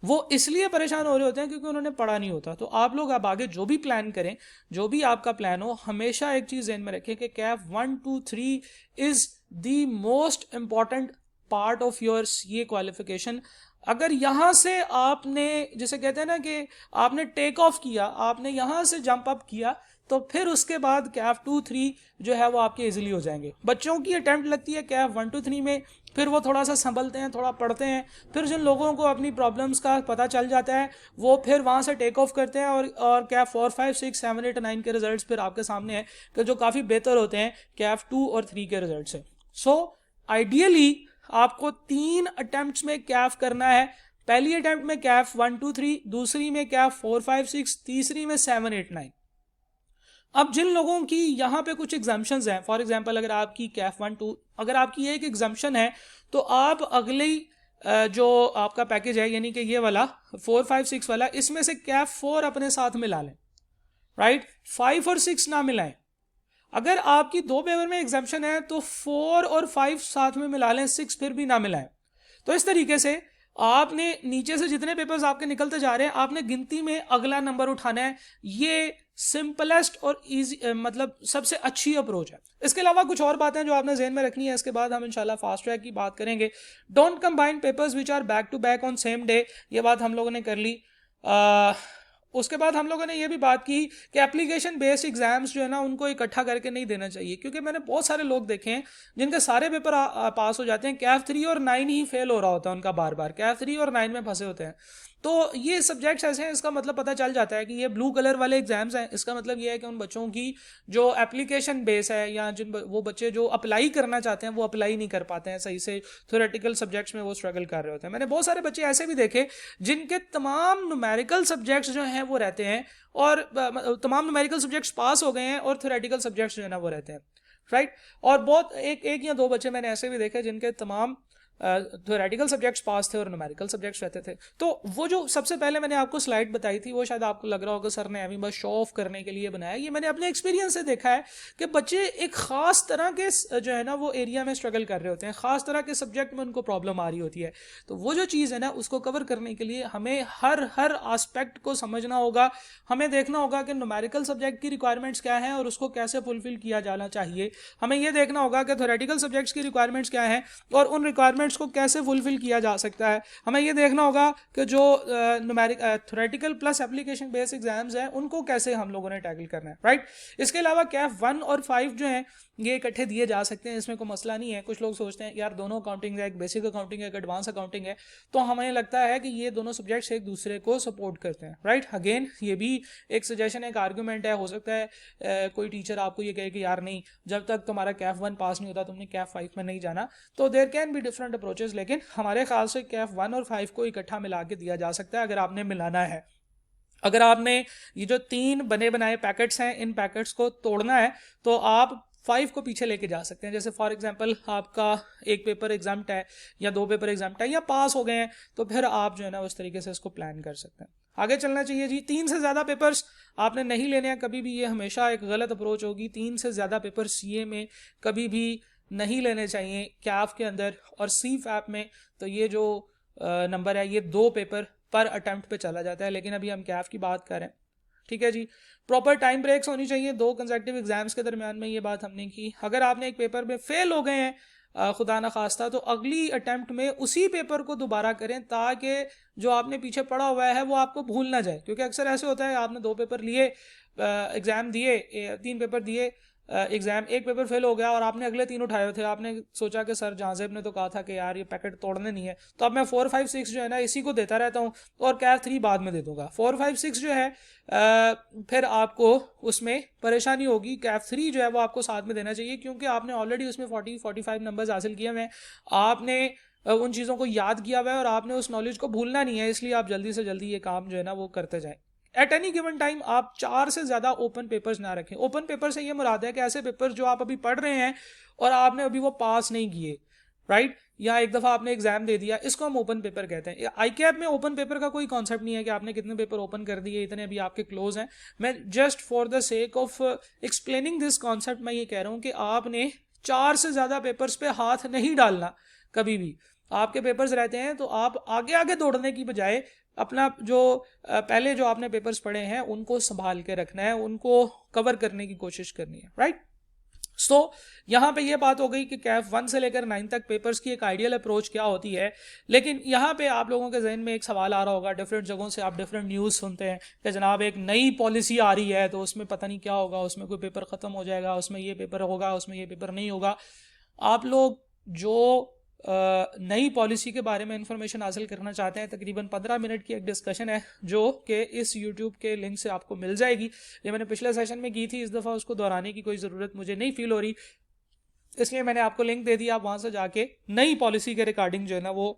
[SPEAKER 1] वो इसलिए परेशान हो रहे होते हैं क्योंकि उन्होंने पढ़ा नहीं होता। तो आप लोग अब आगे जो भी प्लान करें, जो भी आपका प्लान हो, हमेशा एक चीज़ ध्यान में रखें कि Kaif 1, 2, 3 is the most important part of your CA qualification. अगर यहाँ से आपने, जैसे कहते हैं ना कि आपने टेक ऑफ किया, आपने यहाँ से जंप अप किया, तो फिर उसके बाद कैफ 2, 3 जो है वो आपके इजीली हो जाएंगे। बच्चों की अटेम्प्ट लगती है कैफ 1, 2, 3 में, फिर वो थोड़ा सा संभलते हैं, थोड़ा पढ़ते हैं, फिर जिन लोगों को अपनी प्रॉब्लम्स का पता चल जाता है वो फिर वहाँ से टेक ऑफ करते हैं, और कैफ 4, 5, 6, 7, 8, 9 के रिजल्ट्स फिर आपके सामने हैं कि जो काफ़ी बेहतर होते हैं कैफ 2 और 3 के रिजल्ट से। सो आइडियली आपको 3 अटेम्प्ट्स में कैफ करना है। पहली अटेम्प्ट में कैफ 1, 2, 3, दूसरी में कैफ 4, 5, 6, तीसरी में 7, 8, 9। अब जिन लोगों की यहाँ पे कुछ एग्जाम्पशंस हैं, फॉर एग्जांपल अगर आपकी कैफ 1, 2 अगर आपकी एक एग्जाम्पशन है, तो आप अगले जो आपका पैकेज है यानी कि ये वाला 4, 5, 6 वाला, इसमें से कैफ 4 अपने साथ मिला लें, राइट। 5 और 6 ना मिलाएं। अगर आपकी 2 पेपर में एग्जाम्पशन है तो 4 और 5 साथ में मिला लें, 6 फिर भी ना मिलाएं। तो इस तरीके से आपने नीचे से जितने पेपर्स आपके निकलते जा रहे हैं, आपने गिनती में अगला नंबर उठाना है। ये सिंपलेस्ट और इजी, मतलब सबसे अच्छी अप्रोच है। इसके अलावा कुछ और बातें जो आपने ज़हन में रखनी है, इसके बाद हम इंशाल्लाह फास्ट ट्रैक की बात करेंगे। Don't combine papers which are back to back on same day, ये बात हम लोगों ने कर ली। उसके बाद हम लोगों ने ये भी बात की कि एप्लीकेशन बेस्ड एग्जाम्स जो है ना उनको इकट्ठा करके नहीं देना चाहिए, क्योंकि मैंने बहुत सारे लोग देखे हैं जिनके सारे पेपर पास हो जाते हैं, कैफ 3 और 9 ही फेल हो रहा होता है उनका, बार बार कैफ 3 और 9 में फंसे होते हैं। तो ये सब्जेक्ट्स ऐसे हैं, इसका मतलब पता चल जाता है कि ये ब्लू कलर वाले एग्जाम्स हैं। इसका मतलब ये है कि उन बच्चों की जो एप्लीकेशन बेस है, या जिन वो बच्चे जो अप्लाई करना चाहते हैं वो अप्लाई नहीं कर पाते हैं सही से, थ्योरेटिकल सब्जेक्ट्स में वो स्ट्रगल कर रहे होते हैं। मैंने बहुत सारे बच्चे ऐसे भी देखे जिनके तमाम न्यूमेरिकल सब्जेक्ट्स जो हैं वो रहते हैं, और तमाम न्यूमेरिकल सब्जेक्ट्स पास हो गए हैं, और थ्योरेटिकल सब्जेक्ट्स जो है ना वो रहते हैं, राइट। और बहुत एक या दो बच्चे मैंने ऐसे भी देखे जिनके तमाम थ्योरेटिकल सब्जेक्ट्स पास थे और न्यूमेरिकल सब्जेक्ट्स रहते थे। तो वो जो सबसे पहले मैंने आपको स्लाइड बताई थी, वो शायद आपको लग रहा होगा सर ने अभी बस शो ऑफ करने के लिए बनाया। ये मैंने अपने एक्सपीरियंस से देखा है कि बच्चे एक खास तरह के जो है ना वो एरिया में स्ट्रगल कर रहे होते हैं, खास तरह के सब्जेक्ट में उनको प्रॉब्लम आ रही होती है। तो वो जो चीज़ है ना उसको कवर करने के लिए हमें हर आस्पेक्ट को समझना होगा। हमें देखना होगा कि न्यूमेरिकल सब्जेक्ट की रिक्वायरमेंट्स क्या हैं और उसको कैसे फुलफिल किया जाना चाहिए। हमें ये देखना होगा कि थ्योरेटिकल सब्जेक्ट्स की रिक्वायरमेंट्स क्या हैं और उन रिक्वायरमेंट रिक्वायरमेंट्स को कैसे फुलफिल किया जा सकता है, हमें ये देखना होगा कि जो numeric theoretical plus application based exams हैं उनको कैसे हम लोगों ने टैकल करना है, राइट। इसके अलावा कैफ 1 और 5 जो हैं ये इकट्ठे दिए जा सकते हैं, इसमें कोई मसला नहीं है। कुछ लोग सोचते हैं यार दोनों अकाउंटिंग है, एक बेसिक अकाउंटिंग है, एक एडवांस अकाउंटिंग है, तो हमें लगता है कि ये दोनों सब्जेक्ट्स एक दूसरे को सपोर्ट करते हैं, राइट। अगेन ये भी एक सजेशन है, एक आर्ग्यूमेंट है। हो सकता है कोई टीचर आपको ये कहे कि यार नहीं, जब तक तुम्हारा कैफ 1 पास नहीं होता तुमने कैफ 5 में नहीं जाना, तो there can be different approaches, लेकिन हमारे ख्याल से कैफ 1 और 5 को इकट्ठा मिला के दिया जा सकता है अगर आपने मिलाना है। अगर आपने ये जो 3 बने बनाए पैकेट्स हैं, इन पैकेट्स को तोड़ना है तो आप 5 को पीछे लेके जा सकते हैं। जैसे फॉर एग्जांपल आपका एक पेपर एग्जाम्प्ट है या 2 पेपर एग्जाम्प्ट है या पास हो गए हैं, तो फिर आप जो है ना उस तरीके से इसको प्लान कर सकते हैं। आगे चलना चाहिए जी। 3 से ज़्यादा पेपर्स आपने नहीं लेने हैं कभी भी, ये हमेशा एक गलत अप्रोच होगी। 3 से ज़्यादा पेपर सीए में कभी भी नहीं लेने चाहिए कैफ के अंदर, और सी फैप में तो ये जो नंबर है ये 2 पेपर पर अटेम्प्ट पे चला जाता है, लेकिन अभी हम कैफ की बात कर रहे हैं, ठीक है जी। प्रॉपर टाइम ब्रेक्स होनी चाहिए 2 कंसेक्टिव एग्जाम्स के दरमियान में, ये बात हमने की। अगर आपने एक पेपर में फेल हो गए हैं खुदा ना खास्ता, तो अगली अटेम्प्ट में उसी पेपर को दोबारा करें ताकि जो आपने पीछे पढ़ा हुआ है वो आपको भूल ना जाए। क्योंकि अक्सर ऐसे होता है आपने 2 पेपर लिए, एग्जाम दिए, 3 पेपर दिए, एग्जाम एक पेपर फेल हो गया और आपने अगले 3 उठाए थे। आपने सोचा कि सर जहांजेब ने तो कहा था कि यार ये पैकेट तोड़ने नहीं है, तो अब मैं 4, 5, 6 जो है ना इसी को देता रहता हूँ और कैफ 3 बाद में दे दूंगा। 4, 5, 6 जो है फिर आपको उसमें परेशानी होगी। कैफ 3 जो है वो आपको साथ में देना चाहिए, क्योंकि आपने ऑलरेडी उसमें 40-45 नंबर्स हासिल किए हुए हैं, आपने उन चीज़ों को याद किया हुआ है और आपने उस नॉलेज को भूलना नहीं है। इसलिए आप जल्दी से जल्दी ये काम जो है ना वो करते जाएं। एट एनी गिवन टाइम आप 4 से ज़्यादा ओपन पेपर्स ना रखें। ओपन पेपर से ये मुराद है कि ऐसे पेपर जो आप अभी पढ़ रहे हैं और आपने अभी वो पास नहीं किए, राइट, या एक दफ़ा आपने एग्जाम दे दिया, इसको हम ओपन पेपर कहते हैं। आई कैप में ओपन पेपर का कोई कॉन्सेप्ट नहीं है कि आपने कितने पेपर ओपन कर दिए, इतने अभी आपके क्लोज हैं। मैं just for the sake of explaining this concept मैं ये कह रहा हूँ कि आपने 4 से ज़्यादा पेपर्स पे हाथ नहीं डालना कभी भी। आपके पेपर्स रहते हैं तो आप आगे आगे दौड़ने की बजाय अपना जो पहले जो आपने पेपर्स पढ़े हैं उनको संभाल के रखना है, उनको कवर करने की कोशिश करनी है, राइट। सो यहाँ पे ये बात हो गई कि कैफ 1 से लेकर 9 तक पेपर्स की एक आइडियल अप्रोच क्या होती है। लेकिन यहाँ पे आप लोगों के जहन में एक सवाल आ रहा होगा, डिफरेंट जगहों से आप डिफरेंट न्यूज़ सुनते हैं कि जनाब एक नई पॉलिसी आ रही है तो उसमें पता नहीं क्या होगा, उसमें कोई पेपर ख़त्म हो जाएगा, उसमें ये पेपर होगा, उसमें ये पेपर नहीं होगा। आप लोग जो नई पॉलिसी के बारे में इंफॉर्मेशन हासिल करना चाहते हैं, तकरीबन 15 मिनट की एक डिस्कशन है जो कि इस यूट्यूब के लिंक से आपको मिल जाएगी। ये मैंने पिछले सेशन में की थी, इस दफ़ा उसको दोहराने की कोई ज़रूरत मुझे नहीं फील हो रही, इसलिए मैंने आपको लिंक दे दिया। आप वहाँ से जाके नई पॉलिसी के रिगार्डिंग जो है ना वो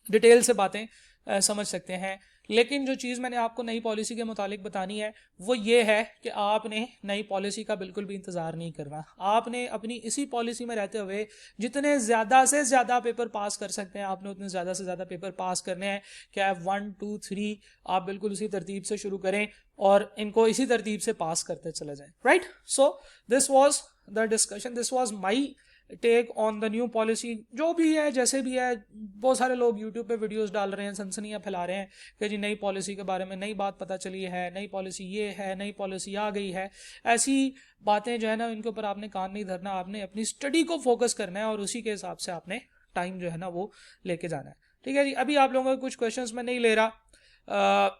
[SPEAKER 1] डिटेल से बातें समझ सकते हैं। लेकिन जो चीज़ मैंने आपको नई पॉलिसी के मुतालिक बतानी है वो ये है कि आपने नई पॉलिसी का बिल्कुल भी इंतज़ार नहीं करना। आपने अपनी इसी पॉलिसी में रहते हुए जितने ज़्यादा से ज़्यादा पेपर पास कर सकते हैं आपने उतने ज़्यादा से ज़्यादा पेपर पास करने हैं। कैफ 1, 2, 3 आप बिल्कुल उसी तरतीब से शुरू करें और इनको इसी तरतीब से पास करते चले जाएं, right. So this was the discussion, this was my take on the new policy. जो भी है जैसे भी है, बहुत सारे लोग यूट्यूब पे वीडियोस डाल रहे हैं, सनसनियाँ फैला रहे हैं कि जी नई पॉलिसी के बारे में नई बात पता चली है, नई पॉलिसी ये है, नई पॉलिसी आ गई है। ऐसी बातें जो है ना इनके ऊपर आपने कान नहीं धरना, आपने अपनी स्टडी को फोकस करना है और उसी के हिसाब से आपने टाइम जो है ना वो लेके जाना है, ठीक है जी। अभी आप लोगों के कुछ क्वेश्चंस मैं नहीं ले रहा,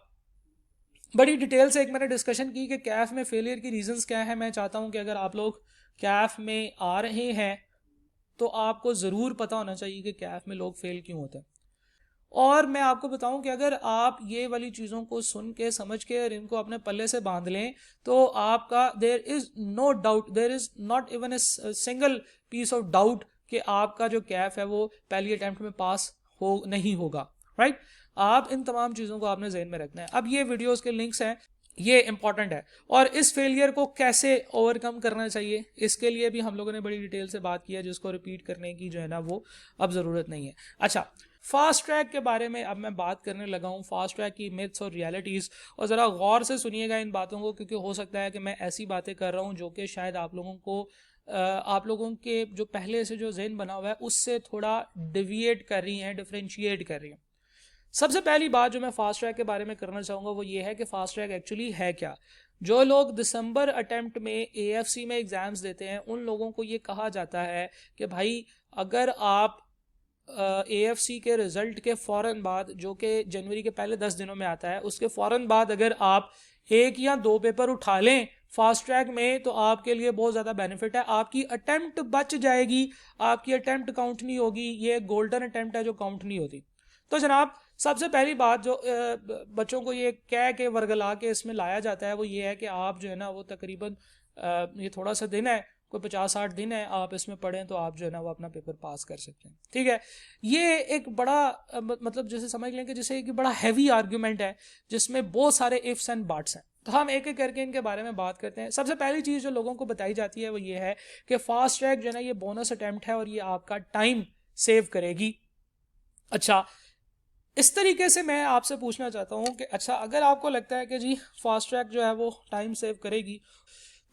[SPEAKER 1] बड़ी डिटेल से एक मैंने डिस्कशन की कि कैफ में फेलियर की रीजंस क्या है। मैं चाहता हूँ कि अगर आप लोग कैफ में आ रहे हैं तो आपको ज़रूर पता होना चाहिए कि कैफ में लोग फेल क्यों होते हैं। और मैं आपको बताऊं कि अगर आप ये वाली चीज़ों को सुन के समझ के और इनको अपने पल्ले से बांध लें तो आपका there is no doubt, there is not even a single piece of doubt कि आपका जो कैफ है वो पहली अटैम्प्ट में पास हो नहीं होगा, राइट। आप इन तमाम चीज़ों को आपने जहन में रखना है। अब ये वीडियोज़ के लिंक्स हैं, ये इंपॉर्टेंट है। और इस फेलियर को कैसे ओवरकम करना चाहिए इसके लिए भी हम लोगों ने बड़ी डिटेल से बात की है, जिसको रिपीट करने की जो है ना वो अब ज़रूरत नहीं है। अच्छा, फास्ट ट्रैक के बारे में अब मैं बात करने लगा हूँ, फास्ट ट्रैक की मिथ्स और रियलिटीज़। और ज़रा गौर से सुनिएगा इन बातों को, क्योंकि हो सकता है कि मैं ऐसी बातें कर रहा हूँ जो कि शायद आप लोगों के जो पहले से जो जहन बना हुआ है उससे थोड़ा डिविएट कर रही हैं, डिफ्रेंशिएट कर रही हैं। सबसे पहली बात जो मैं फास्ट ट्रैक के बारे में करना चाहूँगा वो ये है कि फास्ट ट्रैक एक्चुअली है क्या। जो लोग दिसंबर अटेम्प्ट में AFC में एग्ज़ाम्स देते हैं उन लोगों को ये कहा जाता है कि भाई अगर आप AFC के रिजल्ट के फ़ौरन बाद, जो कि जनवरी के पहले 10 दिनों में आता है, उसके फ़ौरन बाद अगर आप 1 या 2 पेपर उठा लें फास्ट ट्रैक में तो आपके लिए बहुत ज़्यादा बेनिफिट है। आपकी अटेम्प्ट बच जाएगी, आपकी अटेम्प्ट काउंट नहीं होगी। ये गोल्डन अटेम्प्ट है जो काउंट नहीं होती। तो जनाब सबसे पहली बात जो बच्चों को ये कह के वर्गला के इसमें लाया जाता है वो ये है कि आप जो है ना वो तकरीबन ये थोड़ा सा दिन है, कोई 50-60 दिन है, आप इसमें पढ़ें तो आप जो है ना वो अपना पेपर पास कर सकते हैं। ठीक है, ये एक बड़ा मतलब जैसे समझ लें कि जैसे एक बड़ा हैवी आर्ग्यूमेंट है जिसमें बहुत सारे इफ्स एंड बट्स हैं। तो हम एक एक करके इनके बारे में बात करते हैं। सबसे पहली चीज़ जो लोगों को बताई जाती है वो ये है कि फास्ट ट्रैक जो है ना ये बोनस अटेम्प्ट है और ये आपका टाइम सेव करेगी। अच्छा, इस तरीके से मैं आपसे पूछना चाहता हूँ कि अच्छा अगर आपको लगता है कि जी फास्ट ट्रैक जो है वो टाइम सेव करेगी,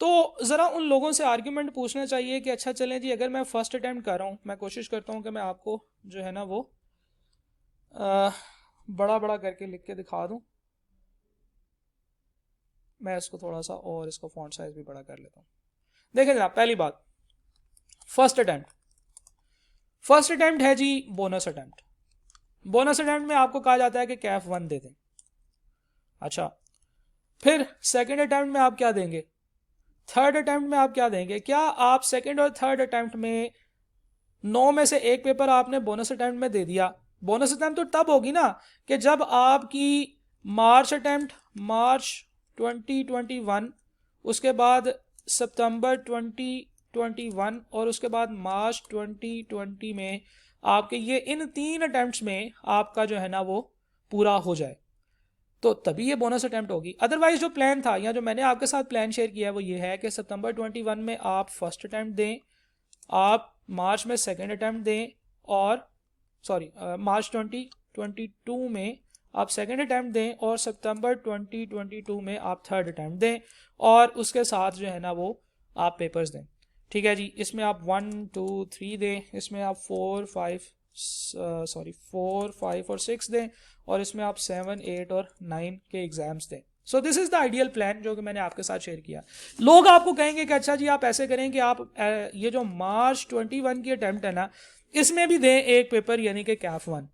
[SPEAKER 1] तो ज़रा उन लोगों से आर्ग्यूमेंट पूछना चाहिए कि अच्छा चलें जी, अगर मैं फर्स्ट अटैम्प्ट कर रहा हूँ, मैं कोशिश करता हूँ कि मैं आपको जो है ना वो बड़ा बड़ा करके लिख के दिखा दूँ। मैं इसको थोड़ा सा और इसको फॉन्ट साइज भी बड़ा कर लेता हूँ। देखें जनाब, पहली बात फर्स्ट अटैम्प्ट है जी बोनस अटैम्प्ट। बोनस अटैम्प्ट में आपको कहा जाता है कि कैफ 1 दे दें। अच्छा, फिर सेकंड अटैम्प्ट में आप क्या देंगे, थर्ड अटैम्प्ट में आप क्या देंगे। क्या आप सेकंड और थर्ड अटैम्प्ट में 9 में से एक पेपर आपने बोनस अटैम्प्ट में दे दिया। बोनस अटैम्प्ट तो तब होगी ना कि जब आपकी मार्च अटैम्प्ट मार्च 2021, उसके बाद सितंबर 2021 और उसके बाद मार्च 2020 में आपके ये इन 3 अटैम्प्ट्स में आपका जो है ना वो पूरा हो जाए, तो तभी ये बोनस अटैम्प्ट होगी। अदरवाइज जो प्लान था या जो मैंने आपके साथ प्लान शेयर किया है वो ये है कि सितंबर 21 में आप फर्स्ट अटैम्प्ट दें, आप मार्च में सेकंड अटैम्प्ट दें, और मार्च 2022 में आप सेकंड अटैम्प्ट दें और सितंबर 2022 में आप थर्ड अटैम्प्ट दें, और उसके साथ जो है ना वो आप पेपर्स दें। ठीक है जी, इसमें आप 1 2 3 दें, इसमें आप 4 5 और 6 दें, और इसमें आप 7 8 और 9 के एग्जाम्स दें। So this is the ideal plan जो कि मैंने आपके साथ शेयर किया। लोग आपको कहेंगे कि अच्छा जी आप ऐसे करें कि आप ये जो मार्च 21 की अटैम्प्ट है ना इसमें भी दें एक पेपर, यानी कि कैफ 1।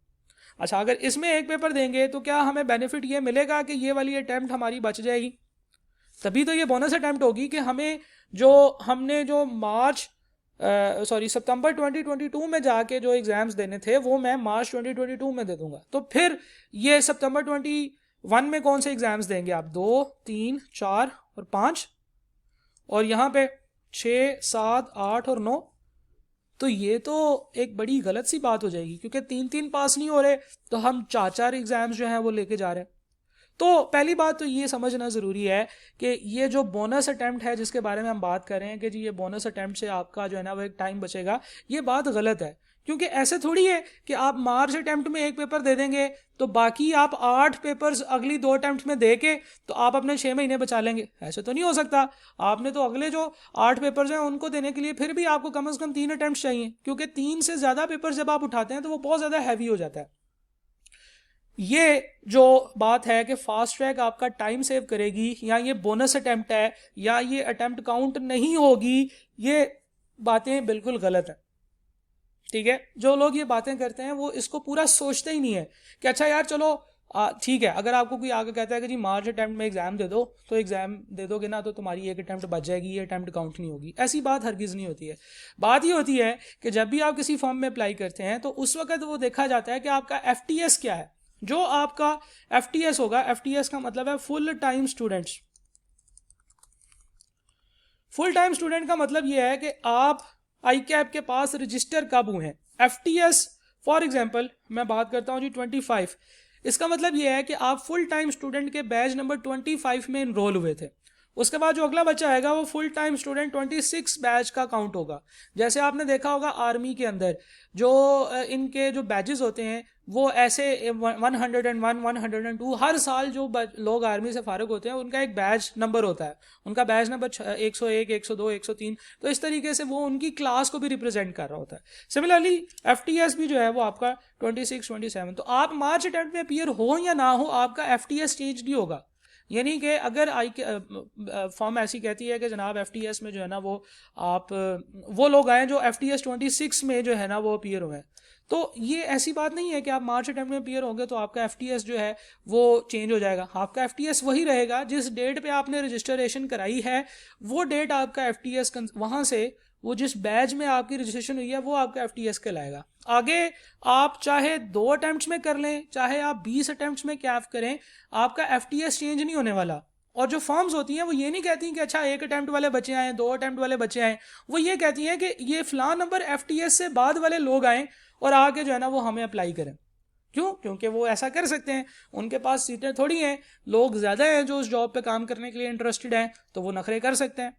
[SPEAKER 1] अच्छा, अगर इसमें एक पेपर देंगे तो क्या हमें बेनिफिट ये मिलेगा कि ये वाली अटैम्प्ट हमारी बच जाएगी? तभी तो ये बोनस अटैम्प्ट होगी कि हमने जो सितंबर 2022 में जाके जो एग्जाम्स देने थे वो मैं मार्च 2022 में दे दूंगा। तो फिर ये सितंबर 21 में कौन से एग्जाम्स देंगे आप? 2 3 4 और 5, और यहाँ पे 6 7 8 और 9। तो ये तो एक बड़ी गलत सी बात हो जाएगी, क्योंकि 3 पास नहीं हो रहे तो हम 4 एग्जाम्स जो हैं वो लेके जा रहे हैं। तो पहली बात तो ये समझना ज़रूरी है कि ये जो बोनस अटैम्प्ट है जिसके बारे में हम बात कर रहे हैं कि जी ये बोनस अटैम्प्ट से आपका जो है ना वो एक टाइम बचेगा, ये बात गलत है। क्योंकि ऐसे थोड़ी है कि आप मार्च अटैम्प्ट में एक पेपर दे देंगे तो बाकी आप 8 पेपर्स अगली 2 अटैम्प्ट में दे के तो आप अपने 6 महीने बचा लेंगे। ऐसे तो नहीं हो सकता। आपने तो अगले जो 8 पेपर्स हैं उनको देने के लिए फिर भी आपको कम से कम 3 अटैम्प्ट चाहिए, क्योंकि 3 से ज़्यादा पेपर जब आप उठाते हैं तो वो बहुत ज़्यादा हैवी हो जाता है। ये जो बात है कि फास्ट ट्रैक आपका टाइम सेव करेगी या ये बोनस अटेम्प्ट है या ये अटेम्प्ट काउंट नहीं होगी, ये बातें बिल्कुल गलत हैं। ठीक है, जो लोग ये बातें करते हैं वो इसको पूरा सोचते ही नहीं है कि अच्छा यार चलो ठीक है, अगर आपको कोई आगे कहता है कि जी मार्च अटेम्प्ट में एग्जाम दे दो, तो एग्जाम दे दोगे ना तो तुम्हारी एक अटेम्प्ट बच जाएगी, ये अटेम्प्ट काउंट नहीं होगी। ऐसी बात हरगिज़ नहीं होती है। बात ये होती है कि जब भी आप किसी फॉर्म में अप्लाई करते हैं तो उस वक्त वो देखा जाता है कि आपका FTS क्या है। जो आपका FTS होगा, FTS का मतलब है full time students. Full time student का मतलब यह है कि आप ICAP के पास रजिस्टर कब हुए हैं। FTS फॉर एग्जांपल मैं बात करता हूं जी 25, इसका मतलब यह है कि आप फुल टाइम स्टूडेंट के बैच नंबर 25 में इनरोल हुए थे। उसके बाद जो अगला बच्चा आएगा वो फुल टाइम स्टूडेंट 26 बैच का काउंट होगा। जैसे आपने देखा होगा आर्मी के अंदर जो इनके जो बैचेस होते हैं वो ऐसे 101 102 हर साल जो लोग आर्मी से फारिग होते हैं उनका एक बैच नंबर होता है। उनका बैच नंबर 101 102 103, तो इस तरीके से वो उनकी क्लास को भी रिप्रेजेंट कर रहा होता है। सिमिलरली FTS भी जो है वो आपका 26 27। तो आप मार्च अटेम्प्ट में अपीयर हो या ना हो, आपका FTS चेंज नहीं होगा। यानी कि अगर आई के फॉर्म ऐसी कहती है कि जनाब FTS में जो है ना वो आप वो लोग आए जो FTS 26 में जो है ना वो अपीयर हुए हैं, तो ये ऐसी बात नहीं है कि आप मार्च अटेम्प्ट में अपीयर होंगे तो आपका FTS जो है वो चेंज हो जाएगा। आपका FTS वही रहेगा जिस डेट पे आपने रजिस्ट्रेशन कराई है, वो डेट आपका FTS वहां से वो जिस बैच में आपकी रजिस्ट्रेशन हुई है वो आपका FTS कहलाएगा। आगे आप चाहे 2 अटेम्प्ट्स में कर लें, चाहे आप 20 अटेम्प्ट्स में कैफ करें, आपका FTS चेंज नहीं होने वाला। और जो फॉर्म्स होती हैं वो ये नहीं कहती कि अच्छा 1 अटेम्प्ट वाले बच्चे आए, 2 अटेम्प्ट वाले बच्चे आए, वो ये कहती हैं कि ये फलां नंबर FTS से बाद वाले लोग आए और आके जो है ना वो हमें अप्लाई करें। क्यों? क्योंकि वो ऐसा कर सकते हैं, उनके पास सीटें थोड़ी हैं, लोग ज़्यादा हैं जो उस जॉब पे काम करने के लिए इंटरेस्टेड हैं, तो वो नखरे कर सकते हैं,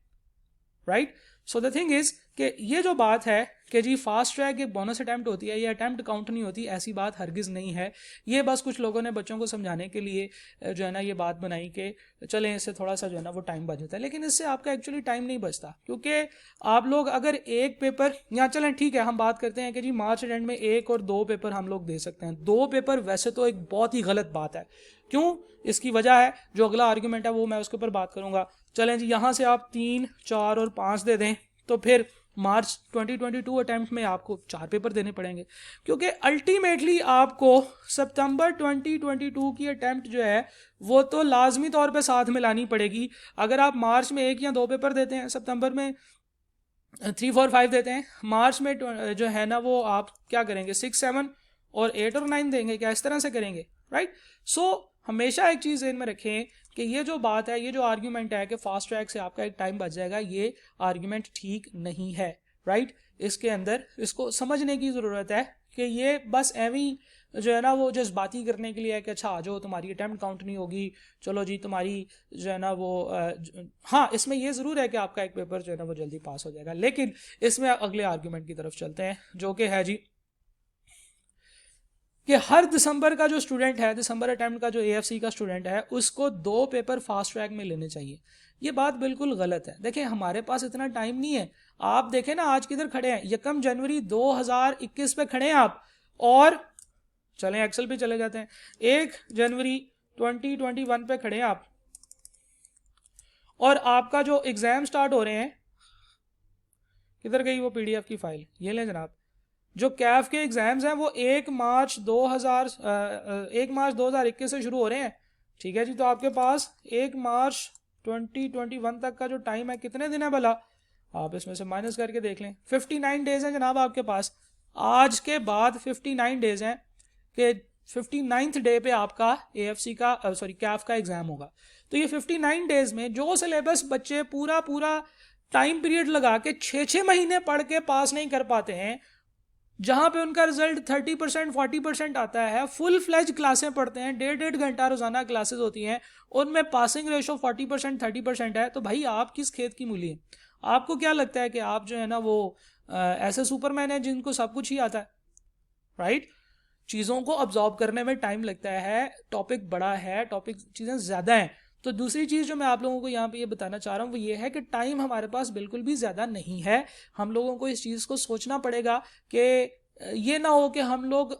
[SPEAKER 1] right. So the thing is कि ये जो बात है कि जी फास्ट ट्रैक एक बोनस अटैम्प्ट होती है, ये अटैम्प्ट काउंट नहीं होती, ऐसी बात हरगिज़ नहीं है। ये बस कुछ लोगों ने बच्चों को समझाने के लिए जो है ना ये बात बनाई कि चलें इससे थोड़ा सा जो है ना वो टाइम बच जाता है, लेकिन इससे आपका एक्चुअली टाइम नहीं बचता। क्योंकि आप लोग अगर एक पेपर यहाँ चलें ठीक है, हम बात करते हैं कि जी मार्च एंड में 1 और 2 पेपर हम लोग दे सकते हैं। 2 पेपर वैसे तो एक बहुत ही गलत बात है। क्यों? इसकी वजह है, जो अगला आर्ग्यूमेंट है वो मैं उसके ऊपर बात करूंगा। चलें जी यहाँ से आप 3, 4 और 5 दे दें, तो फिर मार्च 2022 अटैम्प्ट में आपको 4 पेपर देने पड़ेंगे, क्योंकि अल्टीमेटली आपको सितंबर 2022 की अटैम्प्ट जो है वो तो लाजमी तौर पे साथ में लानी पड़ेगी। अगर आप मार्च में 1 या 2 पेपर देते हैं, सितंबर में 3, 4, 5 देते हैं, मार्च में जो है ना वो आप क्या करेंगे, 6, 7 और 8 और 9 देंगे, क्या इस तरह से करेंगे, राइट। सो हमेशा एक चीज़ ध्यान में रखें कि ये जो बात है, ये जो आर्ग्यूमेंट है कि फास्ट ट्रैक से आपका एक टाइम बच जाएगा, ये आर्ग्यूमेंट ठीक नहीं है, राइट। इसके अंदर इसको समझने की ज़रूरत है कि ये बस एवं जो है ना वो जज्बाती करने के लिए है कि अच्छा आ जाओ तुम्हारी अटैम्प्ट काउंट नहीं होगी, चलो जी तुम्हारी जो है ना वो हाँ इसमें ये ज़रूर है कि आपका एक पेपर जो है ना वो जल्दी पास हो जाएगा। लेकिन इसमें अगले आर्ग्यूमेंट की तरफ चलते हैं, जो कि है जी कि हर दिसंबर का जो स्टूडेंट है, दिसंबर अटेम्प्ट का जो AFC का स्टूडेंट है, उसको 2 पेपर फास्ट ट्रैक में लेने चाहिए। ये बात बिल्कुल गलत है। देखिए हमारे पास इतना टाइम नहीं है। आप देखें ना आज किधर खड़े हैं, 1 जनवरी 2021 पे खड़े हैं आप, और चलें एक्सेल पे चले जाते हैं, 1 जनवरी 2021 पे खड़े हैं आप, और आपका जो एग्जाम स्टार्ट हो रहे हैं, किधर गई वो PDF की फाइल, ये लें जनाब। जो कैफ के एग्जाम्स हैं वो 1 मार्च 2021 से शुरू हो रहे हैं, ठीक है जी। तो आपके पास 1 मार्च 2021 तक का जो टाइम है, कितने दिन है भला, आप इसमें से माइनस करके देख लें, 59 डेज हैं जनाब आपके पास। आज के बाद 59 डेज हैं कि 59th डे पे आपका AFC का कैफ का एग्जाम होगा। तो ये 59 डेज में जो सिलेबस बच्चे पूरा टाइम पीरियड लगा के 6 महीने पढ़ के पास नहीं कर पाते हैं, जहां पे उनका रिजल्ट 30%, 40% आता है, फुल फ्लेज क्लासें पढ़ते हैं, 1.5 घंटा रोजाना क्लासेस होती हैं, उनमें पासिंग रेशो 40%, 30% है, तो भाई आप किस खेत की मूली है? आपको क्या लगता है कि आप जो है ना वो ऐसे सुपरमैन है जिनको सब कुछ ही आता है, राइट। चीज़ों को ऑब्जॉर्व करने में टाइम लगता है, टॉपिक बड़ा है, टॉपिक चीज़ें ज़्यादा हैं। तो दूसरी चीज़ जो मैं आप लोगों को यहाँ पे ये बताना चाह रहा हूँ वो ये है कि टाइम हमारे पास बिल्कुल भी ज़्यादा नहीं है। हम लोगों को इस चीज़ को सोचना पड़ेगा कि ये ना हो कि हम लोग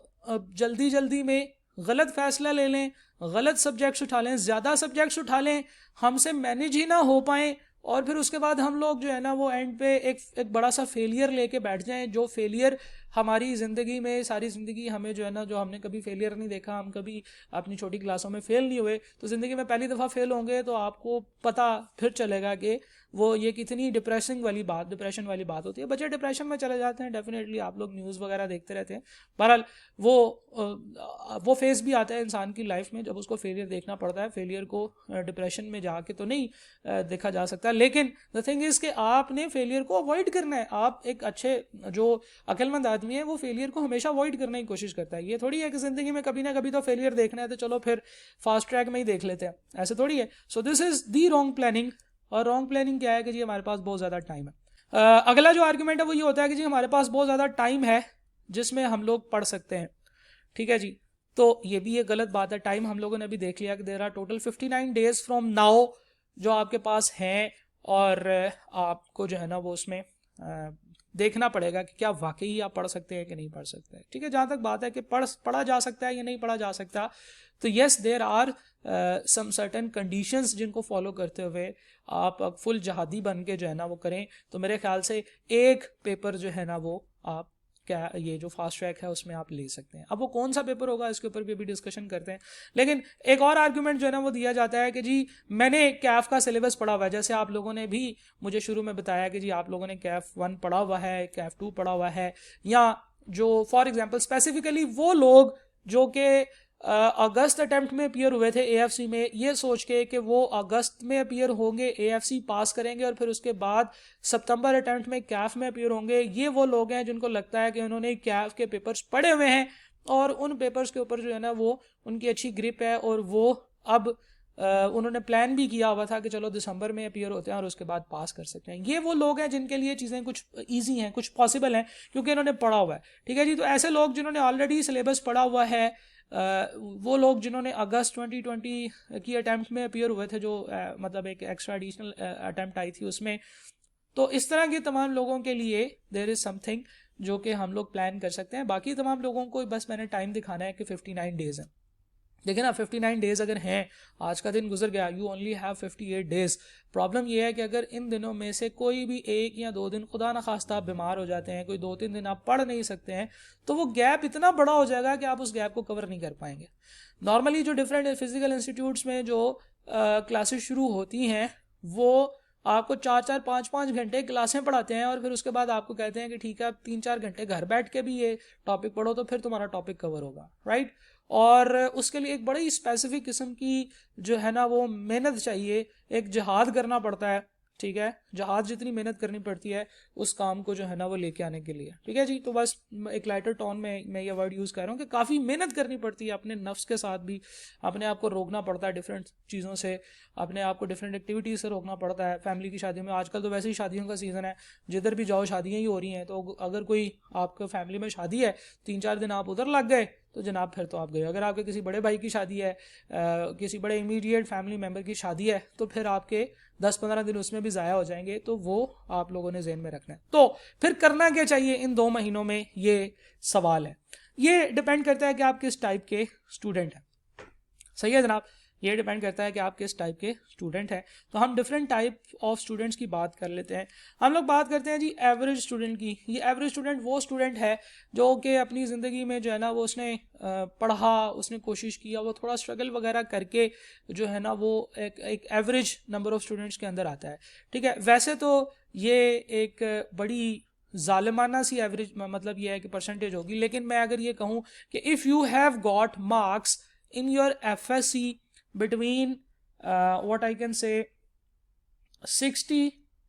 [SPEAKER 1] जल्दी जल्दी में गलत फैसला ले लें, गलत सब्जेक्ट्स उठा लें, ज़्यादा सब्जेक्ट्स उठा लें, हमसे मैनेज ही ना हो पाएँ, और फिर उसके बाद हम लोग जो है ना वो एंड पे एक बड़ा सा फेलियर लेके बैठ जाएं, जो फेलियर हमारी ज़िंदगी में सारी ज़िंदगी हमें जो है ना, जो हमने कभी फेलियर नहीं देखा, हम कभी अपनी छोटी क्लासों में फेल नहीं हुए, तो ज़िंदगी में पहली दफ़ा फेल होंगे तो आपको पता फिर चलेगा कि वो ये कितनी डिप्रेशन वाली बात होती है। बच्चे डिप्रेशन में चले जाते हैं, डेफिनेटली आप लोग न्यूज़ वगैरह देखते रहते हैं। बहरहाल वो फेस भी आता है इंसान की लाइफ में जब उसको फेलियर देखना पड़ता है। फेलियर को डिप्रेशन में जाके तो नहीं देखा जा सकता, लेकिन द थिंग इज़ कि आपने फेलियर को अवॉइड करना है। आप एक अच्छे जो अक्लमंद आदमी है वो फेलियर को हमेशा अवॉइड करने की कोशिश करता है। ये थोड़ी है कि ज़िंदगी में कभी ना कभी तो फेलियर देखना है तो चलो फिर फास्ट ट्रैक में ही देख लेते हैं, ऐसे थोड़ी है। सो this is the wrong planning. और रॉन्ग प्लानिंग क्या है कि जी हमारे पास बहुत ज़्यादा टाइम है। अगला जो आर्गुमेंट है वो ये होता है कि जी हमारे पास बहुत ज़्यादा टाइम है जिसमें हम लोग पढ़ सकते हैं, ठीक है जी। तो ये भी एक गलत बात है। टाइम हम लोगों ने अभी देख लिया कि there are total 59 days from now जो आपके पास हैं, और आपको जो है ना वो उसमें देखना पड़ेगा कि क्या वाकई आप पढ़ सकते हैं कि नहीं पढ़ सकते हैं। ठीक है, जहाँ तक बात है कि पढ़ा जा सकता है या नहीं पढ़ा जा सकता, तो yes there are some certain conditions जिनको फॉलो करते हुए आप फुल जहादी बन के जो है ना वो करें, तो मेरे ख्याल से एक पेपर जो है ना वो आप क्या ये जो फास्ट ट्रैक है उसमें आप ले सकते हैं। अब वो कौन सा पेपर होगा इसके ऊपर भी अभी डिस्कशन करते हैं। लेकिन एक और आर्गुमेंट जो है ना वो दिया जाता है कि जी मैंने कैफ का सिलेबस पढ़ा हुआ है, जैसे आप लोगों ने भी मुझे शुरू में बताया कि जी आप लोगों ने कैफ 1 पढ़ा हुआ है, कैफ 2 पढ़ा हुआ है, या जो फॉर एग्जाम्पल स्पेसिफिकली वो लोग जो कि अगस्त अटेम्प्ट में अपीयर हुए थे एएफसी में, ये सोच के कि वो अगस्त में अपीयर होंगे, एएफसी पास करेंगे और फिर उसके बाद सितंबर अटेम्प्ट में कैफ में अपीयर होंगे, ये वो लोग हैं जिनको लगता है कि उन्होंने कैफ के पेपर्स पढ़े हुए हैं और उन पेपर्स के ऊपर जो है ना वो उनकी अच्छी ग्रिप है, और वो अब उन्होंने प्लान भी किया हुआ था कि चलो दिसंबर में अपीयर होते हैं और उसके बाद पास कर सकते हैं। ये वो लोग हैं जिनके लिए चीज़ें कुछ ईजी हैं, कुछ पॉसिबल हैं, क्योंकि इन्होंने पढ़ा हुआ है। ठीक है जी, तो ऐसे लोग जिन्होंने ऑलरेडी सिलेबस पढ़ा हुआ है, वो लोग जिन्होंने अगस्त 2020 की अटैम्प्ट में अपीयर हुए थे, जो मतलब एक एक्स्ट्रा एडिशनल अटैम्प्ट आई थी उसमें, तो इस तरह के तमाम लोगों के लिए देयर इज़ समथिंग जो कि हम लोग प्लान कर सकते हैं। बाकी तमाम लोगों को बस मैंने टाइम दिखाना है कि 59 डेज़ हैं। देखिए ना, 59 डेज़ अगर हैं, आज का दिन गुजर गया, you only have 58 days. Problem यह है कि अगर इन दिनों में से कोई भी 1 या 2 दिन खुदा न खास्ता आप बीमार हो जाते हैं, कोई 2-3 दिन आप पढ़ नहीं सकते हैं, तो वो गैप इतना बड़ा हो जाएगा कि आप उस गैप को कवर नहीं कर पाएंगे। नॉर्मली जो डिफरेंट फिजिकल इंस्टीट्यूट्स में जो क्लासेस शुरू होती हैं वो आपको 4-4, 5-5 घंटे क्लासें पढ़ाते हैं और फिर उसके बाद आपको कहते हैं कि ठीक है आप 3-4 घंटे घर बैठ के भी ये टॉपिक पढ़ो तो फिर तुम्हारा टॉपिक कवर होगा, राइट। और उसके लिए एक बड़ी स्पेसिफिक किस्म की जो है ना वो मेहनत चाहिए, एक जिहाद करना पड़ता है। ठीक है, जहाज जितनी मेहनत करनी पड़ती है उस काम को जो है ना वो लेके आने के लिए। ठीक है जी, तो बस एक लाइटर टोन में मैं ये वर्ड यूज़ कर रहा हूँ कि काफ़ी मेहनत करनी पड़ती है, अपने नफ्स के साथ भी अपने आप को रोकना पड़ता है, डिफरेंट चीज़ों से अपने आप को डिफरेंट एक्टिविटीज़ से रोकना पड़ता है। फैमिली की शादियों में, आजकल तो वैसे ही शादियों का सीज़न है, जिधर भी जाओ शादियाँ ही हो रही हैं, तो अगर कोई आपके फैमिली में शादी है 3-4 दिन आप उधर लग गए तो जनाब फिर तो आप गए। अगर आपके किसी बड़े भाई की शादी है, किसी बड़े इमीडिएट फैमिली मेम्बर की शादी है, तो फिर आपके 10-15 दिन उसमें भी ज़ाया हो जाएंगे, तो वो आप लोगों ने ज़हन में रखना है। तो फिर करना क्या चाहिए इन 2 महीनों में, ये सवाल है। ये डिपेंड करता है कि आप किस टाइप के स्टूडेंट हैं। सही है जनाब, ये डिपेंड करता है कि आप किस टाइप के स्टूडेंट हैं। तो हम डिफरेंट टाइप ऑफ स्टूडेंट्स की बात कर लेते हैं। हम लोग बात करते हैं जी एवरेज स्टूडेंट की। ये एवरेज स्टूडेंट वो स्टूडेंट है जो कि अपनी ज़िंदगी में जो है ना वो उसने पढ़ा, उसने कोशिश किया, वो थोड़ा स्ट्रगल वगैरह करके जो है ना वो एक एवरेज नंबर ऑफ स्टूडेंट्स के अंदर आता है। ठीक है, वैसे तो ये एक बड़ी जालिमाना सी एवरेज मतलब ये है कि परसेंटेज होगी, लेकिन मैं अगर ये कहूँ कि if you have got marks in your FSC between what I can say 60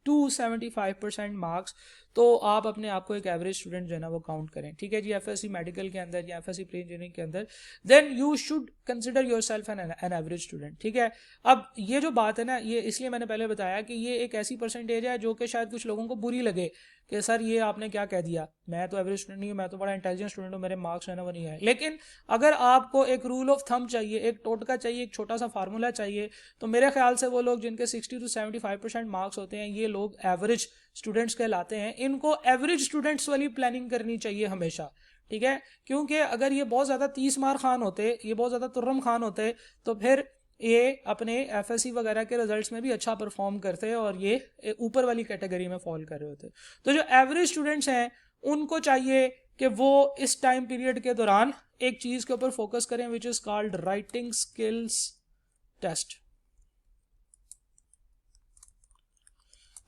[SPEAKER 1] to 75% marks, तो आप अपने आप को एक एवरेज स्टूडेंट जो है ना वो काउंट करें। ठीक है जी, एफएससी मेडिकल के अंदर या एफएससी प्री इंजीनियरिंग के अंदर, then you should consider yourself an average student. ठीक है, अब ये जो बात है ना, ये इसलिए मैंने पहले बताया कि ये एक ऐसी परसेंटेज है जो कि शायद कुछ लोगों को बुरी लगे कि सर ये आपने क्या कह दिया, मैं तो एवरेज स्टूडेंट नहीं हूँ, मैं तो बड़ा इंटेलिजेंट स्टूडेंट हूँ, मेरे मार्क्स है ना वो नहीं है। लेकिन अगर आपको एक रूल ऑफ थंब चाहिए, एक टोटका चाहिए, एक छोटा सा फार्मूला चाहिए, तो मेरे ख्याल से वो लोग जिनके 60 to 75% मार्क्स होते हैं, ये लोग एवरेज स्टूडेंट्स कहलाते हैं। इनको एवरेज स्टूडेंट्स वाली प्लानिंग करनी चाहिए हमेशा। ठीक है, क्योंकि अगर ये बहुत ज़्यादा 30 मार खान होते, ये बहुत ज़्यादा तुर्रम खान होते, तो फिर ये अपने एफएससी वगैरह के रिजल्ट्स में भी अच्छा परफॉर्म करते और ये ऊपर वाली कैटेगरी में फॉल कर रहे होते। तो जो एवरेज स्टूडेंट्स हैं उनको चाहिए कि वो इस टाइम पीरियड के दौरान एक चीज़ के ऊपर फोकस करें, which is called writing skills test.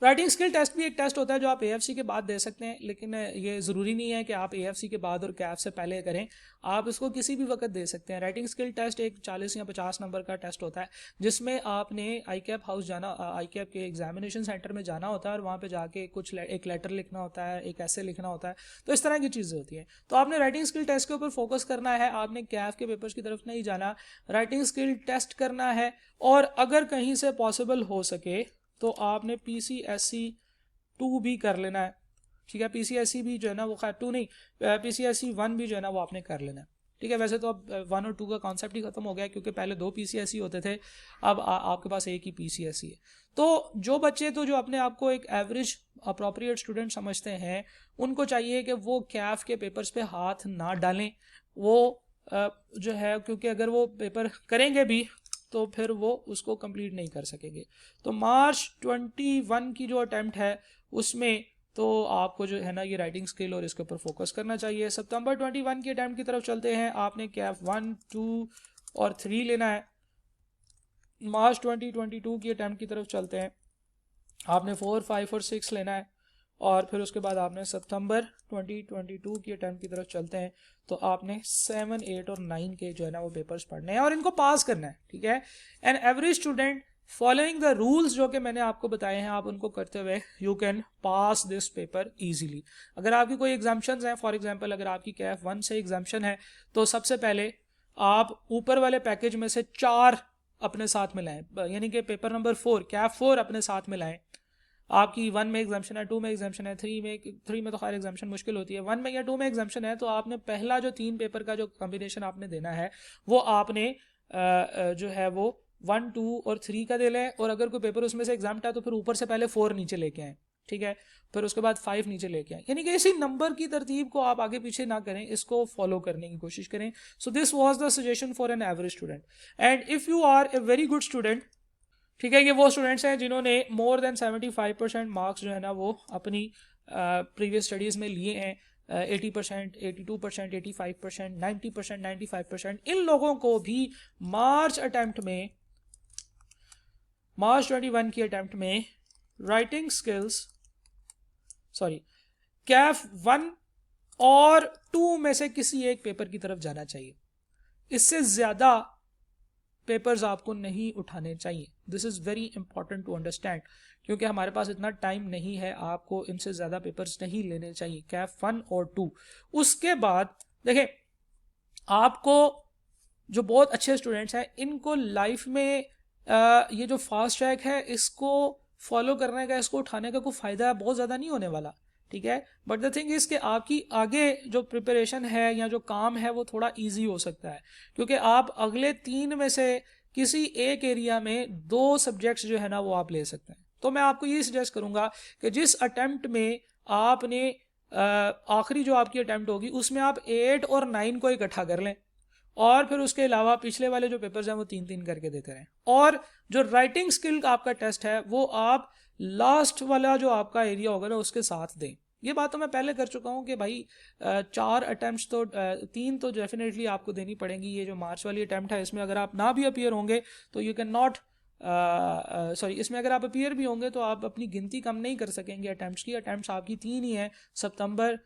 [SPEAKER 1] Writing skill test भी एक टेस्ट होता है जो आप एएफसी के बाद दे सकते हैं, लेकिन ये ज़रूरी नहीं है कि आप एएफसी के बाद और कैफ से पहले करें, आप इसको किसी भी वक्त दे सकते हैं। राइटिंग स्किल टेस्ट एक 40 या 50 नंबर का टेस्ट होता है, जिसमें आपने आईकैप हाउस जाना, आईकैप के एग्जामिनेशन सेंटर में जाना होता है और वहाँ पे जाके कुछ एक लेटर लिखना होता है, एक ऐसे लिखना होता है, तो इस तरह की चीज़ें होती हैं। तो आपने राइटिंग स्किल टेस्ट के ऊपर फोकस करना है, आपने कैफ के पेपर्स की तरफ नहीं जाना, राइटिंग स्किल टेस्ट करना है। और अगर कहीं से पॉसिबल हो सके तो आपने PCSE 2 भी कर लेना है। ठीक है, PCSE भी जो है ना वो खैर 2 नहीं, PCSE 1 भी जो है ना वो आपने कर लेना है। ठीक है। वैसे तो अब 1 और 2 का कॉन्सेप्ट ही खत्म हो गया है, क्योंकि पहले 2 PCSE होते थे, अब आपके पास एक ही PCSE है। तो जो बच्चे तो जो अपने आप को एक एवरेज अप्रोप्रिएट स्टूडेंट समझते हैं, उनको चाहिए कि वो कैफ के पेपर्स पे हाथ ना डालें। वो जो है, क्योंकि अगर वो पेपर करेंगे भी तो फिर वो उसको कंप्लीट नहीं कर सकेंगे। तो मार्च 21 की जो अटेम्प्ट है उसमें तो आपको जो है ना ये राइटिंग स्किल और इसके ऊपर फोकस करना चाहिए। सितंबर 21 की अटेम्प्ट की तरफ चलते हैं। आपने कैफ 1, 2 और 3 लेना है। मार्च 2022 की अटेम्प्ट की तरफ चलते हैं। आपने 4, 5 और 6 लेना है। और फिर उसके बाद आपने सितंबर 2022 की अटेम्प्ट की तरफ चलते हैं, तो आपने 7, 8 और 9 के जो है ना वो पेपर्स पढ़ने हैं और इनको पास करना है, ठीक है। N average student following the rules जो कि मैंने आपको बताए हैं, आप उनको करते हुए you can pass this paper easily. अगर आपकी कोई एग्जाम्पशन हैं, फॉर एग्जाम्पल अगर आपकी कैफ 1 से एग्जाम्पशन है, तो सबसे पहले आप ऊपर वाले पैकेज में से 4 अपने साथ में लाएं, यानी कि पेपर नंबर 4 कैफ 4 अपने साथ में लाएं। आपकी 1 में एग्जाम्पशन है, 2 में एग्जाम्पन है, 3 में तो खैर एग्जाम्पन मुश्किल होती है, 1 में या 2 में एग्जाम्पन है, तो आपने पहला जो 3 पेपर का जो कॉम्बिनेशन आपने देना है वो आपने जो है वो 1, 2 और 3 का दे लें। और अगर कोई पेपर उसमें से एग्जाम है तो फिर ऊपर से पहले 4 नीचे लेके आए, ठीक है। फिर उसके बाद 5 नीचे लेके आए, यानी कि इसी नंबर की तरतीब को आप आगे पीछे ना करें, इसको फॉलो करने की कोशिश करें। So this was the suggestion for an average student. And if you are a very good student, ठीक है, ये वो स्टूडेंट्स हैं जिन्होंने मोर देन 75% मार्क्स जो है ना वो अपनी प्रीवियस स्टडीज़ में लिए हैं, 80%, 82%, 85%, 90%, 95%। इन लोगों को भी मार्च 21 की अटेम्प्ट में राइटिंग स्किल्स कैफ 1 और 2 में से किसी एक पेपर की तरफ जाना चाहिए। इससे ज़्यादा पेपर्स आपको नहीं उठाने चाहिए। This is very important to understand, क्योंकि हमारे पास इतना टाइम नहीं है, आपको इनसे ज़्यादा पेपर्स नहीं लेने चाहिए, कैफ 1 और 2। उसके बाद देखें, आपको जो बहुत अच्छे स्टूडेंट्स हैं इनको लाइफ में ये जो फास्ट ट्रैक है इसको फॉलो करने का, इसको उठाने का कोई फ़ायदा बहुत ज़्यादा नहीं होने वाला, ठीक है। बट द थिंग इज़ कि आपकी आगे जो प्रिपरेशन है या जो काम है वो थोड़ा इजी हो सकता है, क्योंकि आप अगले 3 में से किसी एक एरिया में 2 सब्जेक्ट्स जो है ना वो आप ले सकते हैं। तो मैं आपको ये सजेस्ट करूँगा कि जिस अटैम्प्ट में आपने आखिरी जो आपकी अटैम्प्ट होगी उसमें आप 8 और 9 को इकट्ठा कर लें, और फिर उसके अलावा पिछले वाले जो पेपर्स हैं वो 3-3 करके देते रहें। और जो राइटिंग स्किल का आपका टेस्ट है वो आप लास्ट वाला जो आपका एरिया होगा ना उसके साथ दें। ये बात तो मैं पहले कर चुका हूँ कि भाई 4 अटैम्प्ट्स तो 3 तो डेफिनेटली आपको देनी पड़ेंगी। ये जो मार्च वाली अटैम्प्ट है इसमें अगर आप ना भी अपीयर होंगे तो यू कैन नॉट इसमें अगर आप अपीयर भी होंगे तो आप अपनी गिनती कम नहीं कर सकेंगे अटैम्प्ट्स की। अटैम्प्ट्स आपकी 3 ही हैं, सितंबर,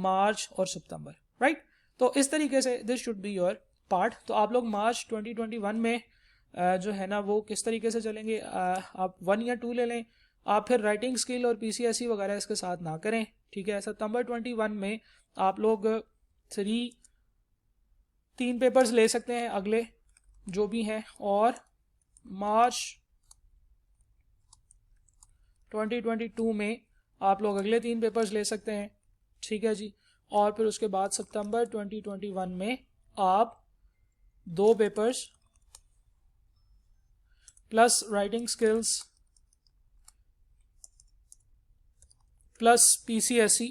[SPEAKER 1] मार्च और सितंबर, राइट। तो इस तरीके से this should be your part. तो आप लोग मार्च 2021 में जो है ना वो किस तरीके से चलेंगे, आप 1 या 2 ले लें। आप फिर राइटिंग स्किल और PCSE वगैरह इसके साथ ना करें, ठीक है। सितंबर 21 में आप लोग 3 पेपर्स ले सकते हैं अगले जो भी हैं, और मार्च 2022 में आप लोग अगले 3 पेपर्स ले सकते हैं, ठीक है जी। और फिर उसके बाद सितंबर 2021 में आप 2 papers plus writing skills plus PCSE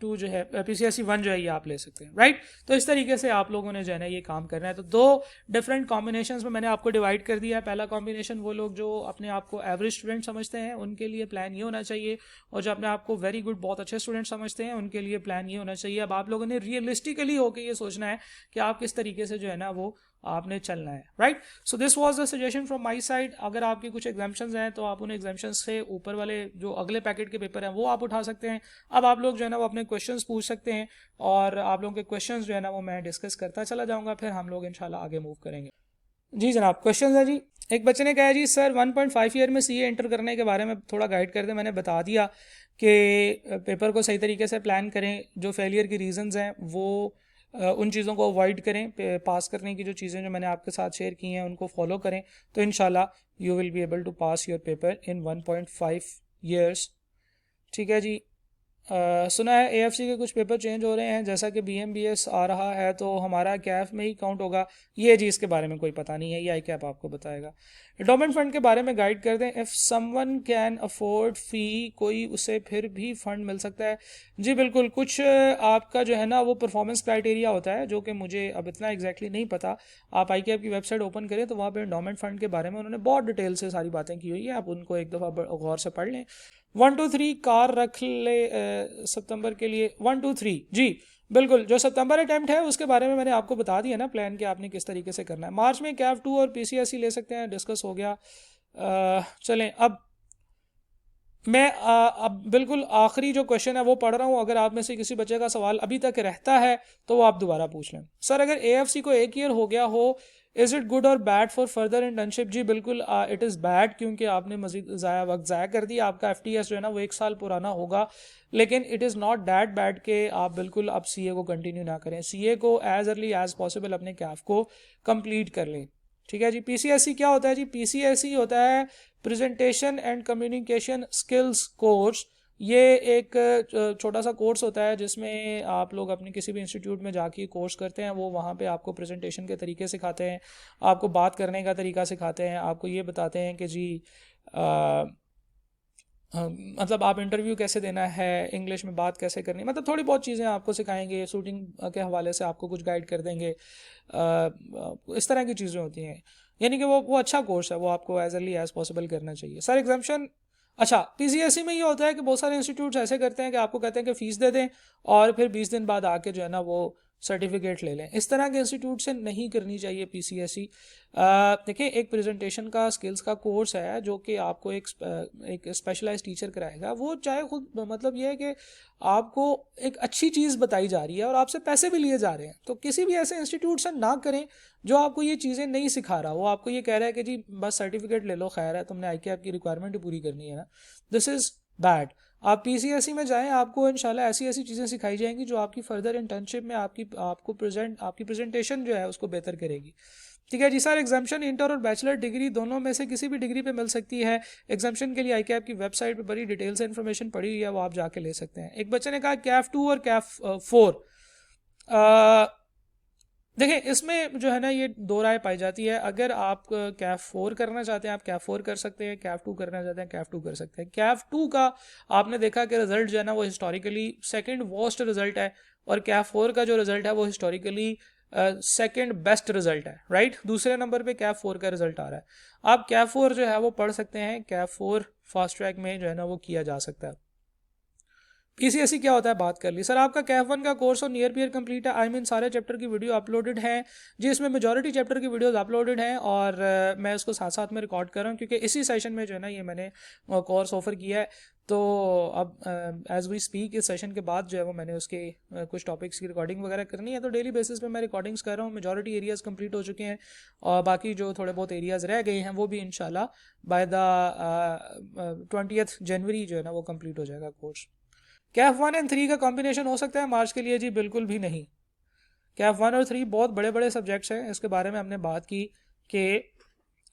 [SPEAKER 1] 2 जो है, PCSE 1 जो है ये आप ले सकते हैं, राइट। तो इस तरीके से आप लोगों ने जो है ना ये काम करना है। तो 2 डिफरेंट कॉम्बिनेशंस में मैंने आपको डिवाइड कर दिया है। पहला कॉम्बिनेशन वो लोग जो अपने आप को एवरेज स्टूडेंट समझते हैं उनके लिए प्लान ये होना चाहिए, और जो अपने आप को वेरी गुड बहुत अच्छे स्टूडेंट समझते हैं उनके लिए प्लान ये होना चाहिए। अब आप लोगों ने रियलिस्टिकली होकर ये सोचना है कि आप किस तरीके से जो है ना वो आपने चलना है, right. So this was the suggestion from my side. अगर आपके कुछ एग्जाम्पशंस हैं तो आप उन एग्जाम्पशंस से ऊपर वाले जो अगले पैकेट के पेपर हैं वो आप उठा सकते हैं। अब आप लोग जो है ना वो अपने क्वेश्चंस पूछ सकते हैं, और आप लोगों के क्वेश्चंस जो है ना वो मैं डिस्कस करता चला जाऊंगा, फिर हम लोग इंशाल्लाह आगे मूव करेंगे। जी जनाब, क्वेश्चन है जी। एक बच्चे ने कहा जी सर 1.5 ईयर में CA एंटर करने के बारे में थोड़ा गाइड कर दें। मैंने बता दिया कि पेपर को सही तरीके से प्लान करें, जो फेलियर की रीजंस हैं वो उन चीज़ों को अवॉइड करें, पास करने की जो चीज़ें जो मैंने आपके साथ शेयर की हैं उनको फॉलो करें, तो इंशाल्लाह you will be able to pass your paper in 1.5 years, ठीक है जी। सुना है एएफसी के कुछ पेपर चेंज हो रहे हैं, जैसा कि बीएमबीएस आ रहा है तो हमारा कैफ में ही काउंट होगा। ये जी इसके बारे में कोई पता नहीं है, ये आई कैप आपको बताएगा। एंडोमेंट फंड के बारे में गाइड कर दें। इफ़ समवन कैन अफोर्ड फ़ी, कोई उसे फिर भी फंड मिल सकता है। जी बिल्कुल, कुछ आपका जो है ना वो परफॉर्मेंस क्राइटेरिया होता है जो कि मुझे अब इतना एग्जैक्टली नहीं पता। आप आई कैप की वेबसाइट ओपन करें तो वहाँ पे एंडोमेंट फंड के बारे में उन्होंने बहुत डिटेल से सारी बातें की हुई है, आप उनको एक दफ़ा गौर से पढ़ लें। 1 2 3 कार रख ले सितंबर के लिए। 1 2 3 जी बिल्कुल, जो सितंबर अटेम्प्ट है उसके बारे में मैंने आपको बता दिया ना प्लान कि आपने किस तरीके से करना है। मार्च में कैफ 2 और पीसीएसई ले सकते हैं, डिस्कस हो गया। चलें अब मैं अब बिल्कुल आखिरी जो क्वेश्चन है वो पढ़ रहा हूँ। अगर आप में से किसी बच्चे का सवाल अभी तक रहता है तो वो आप दोबारा पूछ लें। सर अगर एएफसी को 1 ईयर हो गया हो, इज़ इट गुड और बैड फॉर फर्दर इंटर्नशिप? जी बिल्कुल, इट इज़ बैड, क्योंकि आपने मजीद वक्त ज़ाया कर दिया। आपका एफटीएस जो है ना वो 1 साल पुराना होगा, लेकिन it is not that bad कि आप बिल्कुल अब सीए को कंटिन्यू ना करें। सीए को एज अर्ली एज पॉसिबल अपने कैफ को कंप्लीट कर लें। ठीक है जी। पीसीएसई क्या होता है जी? पीसीएसई होता है presentation and communication skills course. ये एक छोटा सा कोर्स होता है जिसमें आप लोग अपने किसी भी इंस्टीट्यूट में जाके कोर्स करते हैं। वो वहाँ पे आपको प्रेजेंटेशन के तरीके सिखाते हैं, आपको बात करने का तरीका सिखाते हैं, आपको ये बताते हैं कि जी मतलब आप इंटरव्यू कैसे देना है, इंग्लिश में बात कैसे करनी, मतलब थोड़ी बहुत चीज़ें आपको सिखाएंगे। शूटिंग के हवाले से आपको कुछ गाइड कर देंगे। इस तरह की चीज़ें होती हैं, यानी कि वो अच्छा कोर्स है, वो आपको एज अर्ली एज पॉसिबल करना चाहिए। सर एग्जाम्शन, अच्छा पीसीएसई में ये होता है कि बहुत सारे इंस्टीट्यूट्स ऐसे करते हैं कि आपको कहते हैं कि फ़ीस दे दें और फिर 20 दिन बाद आके जो है ना वो सर्टिफिकेट ले लें। इस तरह के इंस्टीट्यूट से नहीं करनी चाहिए पीसीएसई। देखिए, एक प्रेजेंटेशन का स्किल्स का कोर्स है जो कि आपको एक स्पेशलाइज टीचर कराएगा। वो चाहे खुद, मतलब ये है कि आपको एक अच्छी चीज़ बताई जा रही है और आपसे पैसे भी लिए जा रहे हैं, तो किसी भी ऐसे इंस्टीट्यूट से ना करें जो आपको ये चीज़ें नहीं सिखा रहा। वो आपको ये कह रहा है कि जी बस सर्टिफिकेट ले लो, खैर है, तुमने आई के आपकी रिक्वायरमेंट ही पूरी करनी है ना। This is bad. आप पीसीएसई में जाएं, आपको इंशाल्लाह ऐसी ऐसी चीज़ें सिखाई जाएंगी जो आपकी फर्दर इंटर्नशिप में आपकी प्रेजेंटेशन जो है उसको बेहतर करेगी। ठीक है जी। सर एग्जाम्शन इंटर और बैचलर डिग्री दोनों में से किसी भी डिग्री पे मिल सकती है? एग्जाम्शन के लिए आई कैप की वेबसाइट पे बड़ी डिटेल से इन्फॉर्मेशन पड़ी हुई है, वो आप जाके ले सकते हैं। एक बच्चे ने कहा कैफ 2 और कैफ 4। देखिए, इसमें जो है ना ये दो राय पाई जाती है। अगर आप कैफ 4 करना चाहते हैं आप कैफ 4 कर सकते हैं, कैफ 2 करना चाहते हैं कैफ 2 कर सकते हैं। कैफ 2 का आपने देखा कि रिजल्ट जो है ना वो हिस्टोरिकली सेकंड वर्स्ट रिजल्ट है, और कैफ 4 का जो रिजल्ट है वो हिस्टोरिकली सेकंड बेस्ट रिजल्ट है, राइट। दूसरे नंबर पे कैफ 4 का रिजल्ट आ रहा है। आप कैफ 4 जो है वो पढ़ सकते हैं, कैफ 4 फास्ट ट्रैक में जो है ना वो किया जा सकता है। पीसीएसई क्या होता है बात कर ली। सर आपका कैफ 1 का कोर्स और नियर पियर कंप्लीट है, आई मीन सारे चैप्टर की वीडियो अपलोडेड हैं जी। इसमें मेजॉरिटी चैप्टर की वीडियोस अपलोडेड हैं और मैं इसको साथ साथ में रिकॉर्ड कर रहा हूँ क्योंकि इसी सेशन में जो है ना ये मैंने कोर्स ऑफर किया है। तो अब एज वी स्पीक इस सेशन के बाद जो है वो मैंने उसके कुछ टॉपिक्स की रिकॉर्डिंग वगैरह करनी है, तो डेली बेसिस पे मैं रिकॉर्डिंग्स कर रहा हूँ। मेजॉरिटी एरियाज कंप्लीट हो चुके हैं और बाकी जो थोड़े बहुत एरियाज रह गए हैं वो भी इंशाल्लाह बाय द 20th जनवरी जो है ना वो कंप्लीट हो जाएगा कोर्स। कैफ 1 एंड 3 का कॉम्बिनेशन हो सकता है मार्च के लिए? जी बिल्कुल भी नहीं। कैफ 1 और 3 बहुत बड़े बड़े सब्जेक्ट्स हैं, इसके बारे में हमने बात की कि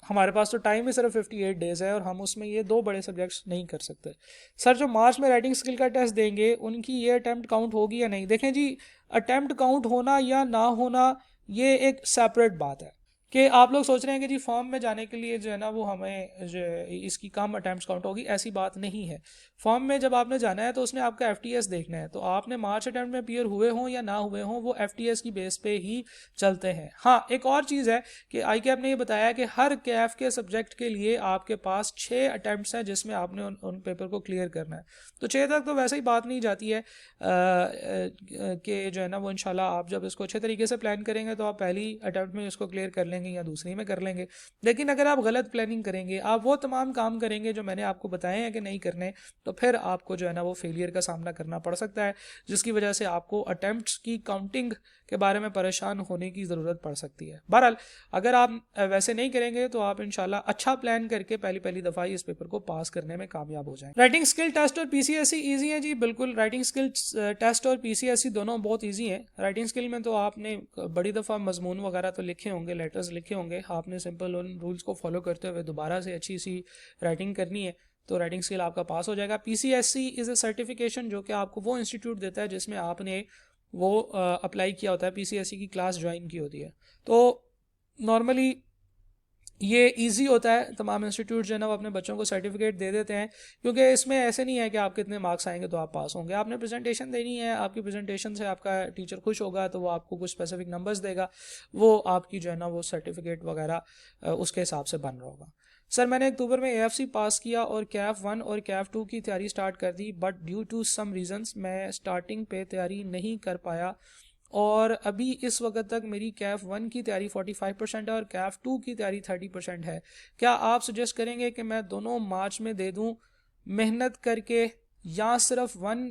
[SPEAKER 1] हमारे पास तो टाइम ही सिर्फ 58 डेज़ है और हम उसमें ये दो बड़े सब्जेक्ट्स नहीं कर सकते। सर जो मार्च में राइटिंग स्किल का टेस्ट देंगे उनकी ये अटैम्प्ट काउंट होगी या नहीं? देखें जी, अटैम्प्ट काउंट होना या ना होना ये एक सेपरेट बात है कि आप लोग सोच रहे हैं कि जी फॉर्म में जाने के लिए जो है ना वो हमें जो इसकी कम अटैम्प्ट्स काउंट होगी, ऐसी बात नहीं है। फॉर्म में जब आपने जाना है तो उसने आपका एफटीएस देखना है, तो आपने मार्च अटैम्प्ट में अपीयर हुए हों या ना हुए हों वो एफटीएस की बेस पे ही चलते हैं। हाँ, एक और चीज़ है कि आई कैप ने ये बताया कि हर कैफ के सब्जेक्ट के लिए आपके पास 6 अटैम्प्ट्स हैं जिसमें आपने उन पेपर को क्लियर करना है। तो 6 तक तो वैसे ही बात नहीं जाती है कि जो है ना वो इंशाल्लाह आप जब इसको अच्छे तरीके से प्लान करेंगे तो आप पहली अटैम्प्ट में इसको क्लियर कर लेंगे या दूसरी में कर लेंगे। लेकिन अगर आप गलत प्लानिंग करेंगे, आप वो तमाम काम करेंगे जो मैंने आपको बताए हैं कि नहीं करने, तो फिर आपको जो है ना वो फेलियर का सामना करना पड़ सकता है, जिसकी वजह से आपको अटैम्प्ट्स की काउंटिंग के बारे में परेशान होने की ज़रूरत पड़ सकती है। बहरहाल अगर आप वैसे नहीं करेंगे तो आप इंशाल्लाह अच्छा प्लान करके पहली दफ़ा इस पेपर को पास करने में कामयाब हो जाएं। राइटिंग स्किल टेस्ट और पीसीएसई ईजी है? जी बिल्कुल, राइटिंग स्किल टेस्ट और पीसीएसई दोनों बहुत ईजी हैं। राइटिंग स्किल में तो आपने बड़ी दफ़ा मजमून वगैरह तो लिखे होंगे, लेटर्स लिखे होंगे, आपने सिंपल उन रूल्स को फॉलो करते हुए दोबारा से अच्छी सी राइटिंग करनी है। तो राइटिंग स्किल आपका पास हो जाएगा। PCSE इज़ अ सर्टिफिकेशन जो कि आपको वो इंस्टीट्यूट देता है जिसमें आपने वो अप्लाई किया होता है, PCSE की क्लास ज्वाइन की होती है। तो नॉर्मली ये इजी होता है, तमाम इंस्टीट्यूट जो है ना वो अपने बच्चों को सर्टिफिकेट दे देते हैं, क्योंकि इसमें ऐसे नहीं है कि आप कितने मार्क्स आएंगे तो आप पास होंगे। आपने प्रेजेंटेशन देनी है, आपकी प्रेजेंटेशन से आपका टीचर खुश होगा तो वो आपको कुछ स्पेसिफिक नंबर्स देगा, वो आपकी जो है ना वो सर्टिफिकेट वगैरह उसके हिसाब से बन रहा होगा। सर मैंने अक्टूबर में AFC पास किया और CAF 1 और CAF 2 की तैयारी स्टार्ट कर दी, but due to some reasons मैं स्टार्टिंग पे तैयारी नहीं कर पाया और अभी इस वक्त तक मेरी CAF 1 की तैयारी 45% है और CAF 2 की तैयारी 30% है। क्या आप सजेस्ट करेंगे कि मैं दोनों मार्च में दे दूं मेहनत करके, या सिर्फ 1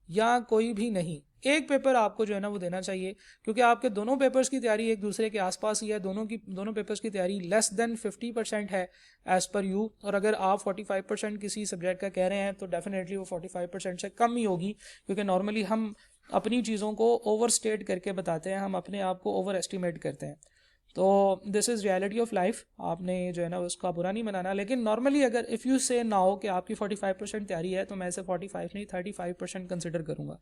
[SPEAKER 1] या कोई भी नहीं? एक पेपर आपको जो है ना वो देना चाहिए, क्योंकि आपके दोनों पेपर्स की तैयारी एक दूसरे के आसपास ही है, दोनों पेपर्स की तैयारी लेस देन 50% है एज पर यू। और अगर आप 45% किसी सब्जेक्ट का कह रहे हैं तो डेफिनेटली वो 45% से कम ही होगी, क्योंकि नॉर्मली हम अपनी चीज़ों को ओवर स्टेट करके बताते हैं, हम अपने आप को ओवर एस्टिमेट करते हैं। तो this is reality of life, आपने जो है ना उसका बुरा नहीं मनाना। लेकिन नॉर्मली अगर इफ़ यू से ना हो कि आपकी 45% तैयारी है तो मैं इसे 45 नहीं 35% कंसिडर करूँगा।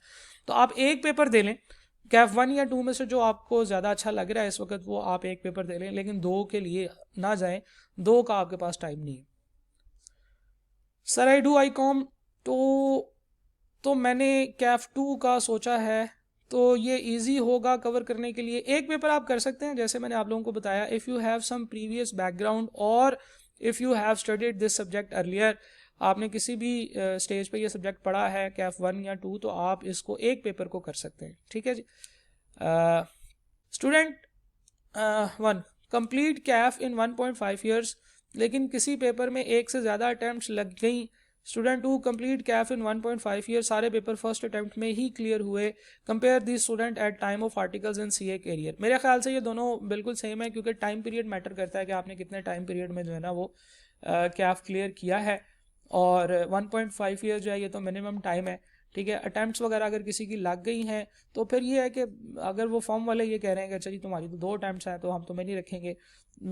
[SPEAKER 1] तो आप एक पेपर दे लें, CAF 1 या 2 में से जो आपको ज़्यादा अच्छा लग रहा है इस वक्त वो आप एक पेपर दे लें, लेकिन 2 के लिए ना जाएं, 2 का आपके पास टाइम नहीं है। सर आई डू ICOM तो मैंने CAF 2 का सोचा है, तो ये इजी होगा कवर करने के लिए। एक पेपर आप कर सकते हैं जैसे मैंने आप लोगों को बताया, if you have some previous background और if you have studied this subject earlier, आपने किसी भी स्टेज पे ये सब्जेक्ट पढ़ा है CAF 1 या 2, तो आप इसको एक पेपर को कर सकते हैं। ठीक है जी। Student 1 complete CAF in 1.5 years, लेकिन किसी पेपर में एक से ज़्यादा अटैम्प्ट लग गई। Student 2 complete CAF in 1.5 year, सारे पेपर फर्स्ट अटैम्प्ट में ही क्लियर हुए। Compare the student at time of articles in CA career. मेरे ख्याल से ये दोनों बिल्कुल सेम है, क्योंकि टाइम पीरियड मैटर करता है कि आपने कितने टाइम पीरियड में जो है ना वो CAF क्लियर किया है, और 1.5 ईयर जो है ये तो मिनिमम टाइम है। ठीक है, अटैम्प्ट्स वगैरह अगर किसी की लग गई हैं तो फिर ये है कि अगर वो फॉर्म वाले ये कह रहे हैं कि अच्छा जी तुम्हारी तो 2 अटैम्प्ट्स हैं तो हम तुम्हें नहीं रखेंगे,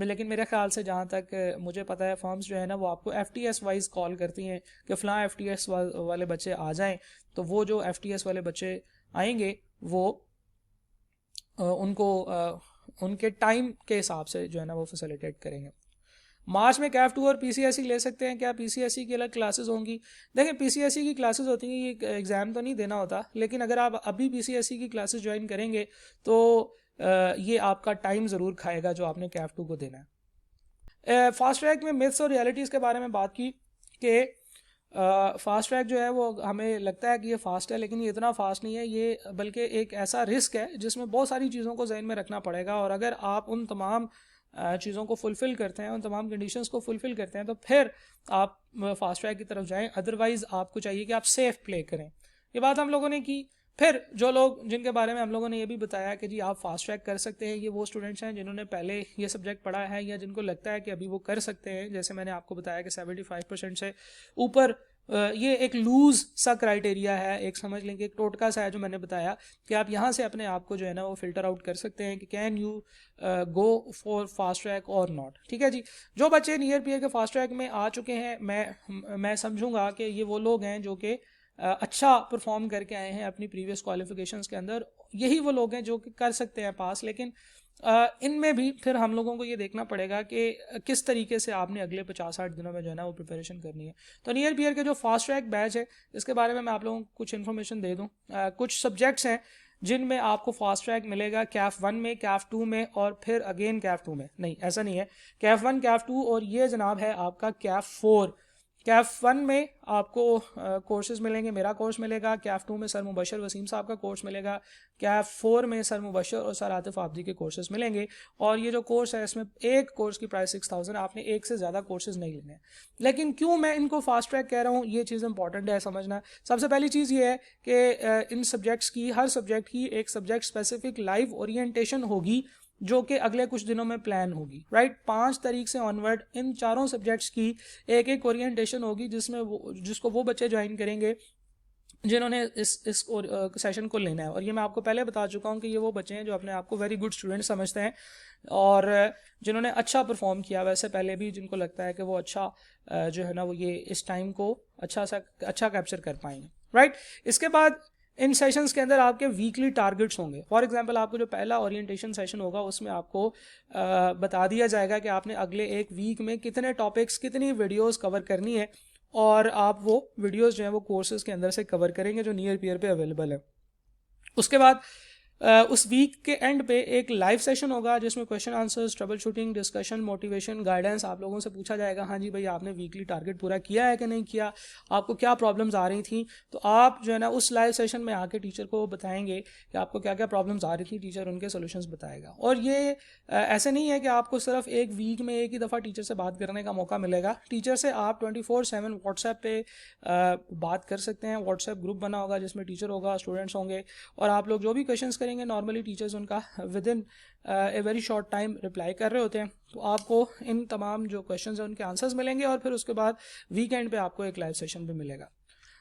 [SPEAKER 1] लेकिन मेरे ख्याल से जहाँ तक मुझे पता है फॉर्म्स जो है ना वो आपको FTS वाइज कॉल करती हैं कि फ़लाँ FTS वाले बच्चे आ जाएं, तो वो जो FTS वाले बच्चे आएंगे वो उनको उनके टाइम के हिसाब से जो है ना वो फैसिलिटेट करेंगे। मार्च में CAF 2 और PCSE ले सकते हैं क्या? PCSE की अलग क्लासेस होंगी? देखें PCSE की क्लासेस होती हैं, ये एग्ज़ाम तो नहीं देना होता, लेकिन अगर आप अभी PCSE की क्लासेस ज्वाइन करेंगे तो ये आपका टाइम ज़रूर खाएगा जो आपने CAF 2 को देना है। फास्ट ट्रैक में मिथ्स और रियलिटीज़ के बारे में बात की कि फास्ट ट्रैक जो है वो हमें लगता है कि ये फ़ास्ट है, लेकिन ये इतना फ़ास्ट नहीं है, ये बल्कि एक ऐसा रिस्क है जिसमें बहुत सारी चीज़ों को जहन में रखना पड़ेगा, और अगर आप उन तमाम चीज़ों को फुलफ़िल करते हैं, उन तमाम कंडीशंस को फुलफ़िल करते हैं तो फिर आप फास्ट ट्रैक की तरफ जाएं। अदरवाइज़ आपको चाहिए कि आप सेफ़ प्ले करें। ये बात हम लोगों ने की। फिर जो लोग जिनके बारे में हम लोगों ने ये भी बताया कि जी आप फास्ट ट्रैक कर सकते हैं, ये वो स्टूडेंट्स हैं जिन्होंने पहले ये सब्जेक्ट पढ़ा है या जिनको लगता है कि अभी वो कर सकते हैं। जैसे मैंने आपको बताया कि 75% से ऊपर, ये एक लूज सा क्राइटेरिया है, एक समझ लें कि एक टोटका सा है जो मैंने बताया कि आप यहाँ से अपने आप को जो है ना वो फिल्टर आउट कर सकते हैं कि can you go for fast track और नॉट। ठीक है जी। जो बच्चे नियर पीयर के फास्ट ट्रैक में आ चुके हैं, मैं समझूंगा कि ये वो लोग हैं जो कि अच्छा परफॉर्म करके आए हैं अपनी प्रीवियस क्वालिफिकेशंस के अंदर, यही वो लोग हैं जो कि कर सकते हैं पास। लेकिन इनमें भी फिर हम लोगों को ये देखना पड़ेगा कि किस तरीके से आपने अगले 50-60 दिनों में जो है ना वो प्रिपरेशन करनी है। तो नियर पीयर के जो फास्ट ट्रैक बैच है इसके बारे में मैं आप लोगों को कुछ इन्फॉर्मेशन दे दूं। कुछ सब्जेक्ट्स हैं जिनमें आपको फास्ट ट्रैक मिलेगा CAF 1 में, CAF 2 में और फिर अगेन CAF 2 में। नहीं, ऐसा नहीं है, CAF 1 CAF 2 और ये जनाब है आपका CAF 4। CAF 1 में आपको कोर्सेज मिलेंगे, मेरा कोर्स मिलेगा। CAF 2 में सर मुबशर वसीम साहब का कोर्स मिलेगा। CAF 4 में सर मुबशर और सर आतिफ आबदी के कोर्सेज मिलेंगे। और ये जो कोर्स है इसमें एक कोर्स की प्राइस 6000, आपने एक से ज़्यादा कोर्सेज नहीं लेने हैं। लेकिन क्यों मैं इनको फास्ट ट्रैक कह रहा हूँ, ये चीज़ इंपॉर्टेंट है समझना। सबसे पहली चीज़ ये है कि इन सब्जेक्ट्स की, हर सब्जेक्ट की एक सब्जेक्ट स्पेसिफिक लाइव ओरिएंटेशन होगी जो कि अगले कुछ दिनों में प्लान होगी, राइट। 5 तारीख से ऑनवर्ड इन चारों सब्जेक्ट्स की एक एक ओरिएंटेशन होगी जिसमें जिसको वो बच्चे ज्वाइन करेंगे जिन्होंने इस सेशन को लेना है। और ये मैं आपको पहले बता चुका हूँ कि ये वो बच्चे हैं जो अपने आप को वेरी गुड स्टूडेंट समझते हैं और जिन्होंने अच्छा परफॉर्म किया वैसे पहले भी, जिनको लगता है कि वो अच्छा जो है ना वो ये इस टाइम को अच्छा कैप्चर कर पाएंगे, राइट। इसके बाद इन सेशंस के अंदर आपके वीकली टारगेट्स होंगे। फॉर एग्जांपल आपको जो पहला ओरिएंटेशन सेशन होगा उसमें आपको बता दिया जाएगा कि आपने अगले एक वीक में कितने टॉपिक्स, कितनी वीडियोस कवर करनी है और आप वो वीडियोस जो है वो कोर्सेज के अंदर से कवर करेंगे जो नियर पीयर पे अवेलेबल है। उसके बाद उस वीक के एंड पे एक लाइव सेशन होगा जिसमें question answers, trouble shooting, discussion, motivation, guidance आप लोगों से पूछा जाएगा, हाँ जी भाई आपने वीकली टारगेट पूरा किया है कि नहीं किया, आपको क्या प्रॉब्लम्स आ रही थी। तो आप जो है ना उस लाइव सेशन में आके टीचर को बताएंगे कि आपको क्या क्या प्रॉब्लम्स आ रही थी, टीचर उनके सोल्यूशंस बताएगा। और ये ऐसे नहीं है कि आपको सिर्फ एक वीक में एक ही दफ़ा टीचर से बात करने का मौका मिलेगा। टीचर से आप 24/7 व्हाट्सएप पे बात कर सकते हैं। व्हाट्सएप ग्रुप बना होगा जिसमें टीचर होगा, स्टूडेंट्स होंगे और आप लोग जो भी क्वेश्चंस करेंगे नॉर्मली टीचर्स उनका with in a very short time reply कर रहे होते हैं। तो आपको इन तमाम जो क्वेश्चंस हैं उनके आंसर्स मिलेंगे और फिर उसके बाद वीकेंड पे आपको एक लाइव सेशन भी मिलेगा।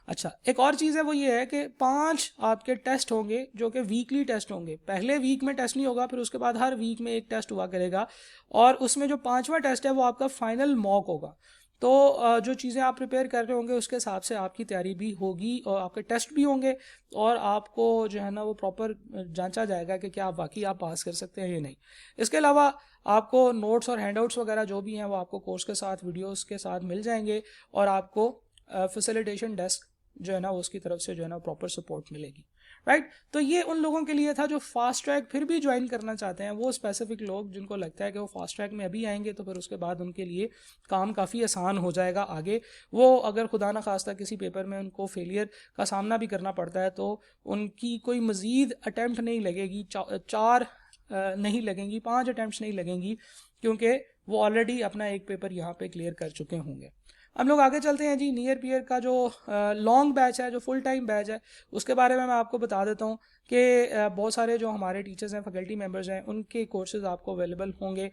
[SPEAKER 1] अच्छा, एक और चीज़ है वो ये है कि 5 आपके टेस्ट होंगे जो कि वीकली टेस्ट होंगे। पहले वीक में टेस्ट नहीं होगा, फिर उसके बाद हर वीक में एक टेस्ट हुआ करेगा और उसमें जो 5वां टेस्ट है वो आपका फाइनल मॉक होगा। तो जो चीज़ें आप प्रिपेयर कर रहे होंगे उसके हिसाब से आपकी तैयारी भी होगी और आपके टेस्ट भी होंगे और आपको जो है ना वो प्रॉपर जांचा जाएगा कि क्या वाकई आप पास कर सकते हैं या नहीं। इसके अलावा आपको नोट्स और हैंडआउट्स वगैरह जो भी हैं वो आपको कोर्स के साथ, वीडियोस के साथ मिल जाएंगे और आपको फैसिलिटेशन डेस्क जो है ना उसकी तरफ से जो है ना प्रॉपर सपोर्ट मिलेगी, राइट। तो ये उन लोगों के लिए था जो फास्ट ट्रैक फिर भी ज्वाइन करना चाहते हैं, वो स्पेसिफिक लोग जिनको लगता है कि वो फास्ट ट्रैक में अभी आएंगे तो फिर उसके बाद उनके लिए काम काफ़ी आसान हो जाएगा आगे। वो अगर खुदा ना खास्ता किसी पेपर में उनको फेलियर का सामना भी करना पड़ता है तो उनकी कोई मज़ीद अटैम्प्ट नहीं लगेगी, 4 नहीं लगेंगी, 5 अटैम्प्ट नहीं लगेंगी, क्योंकि वो ऑलरेडी अपना एक पेपर यहाँ पे क्लियर कर चुके होंगे। हम लोग आगे चलते हैं जी। नियर पीयर का जो लॉन्ग बैच है, जो फुल टाइम बैच है, उसके बारे में मैं आपको बता देता हूँ कि बहुत सारे जो हमारे टीचर्स हैं, फैकल्टी मेंबर्स हैं, उनके कोर्सेज आपको अवेलेबल होंगे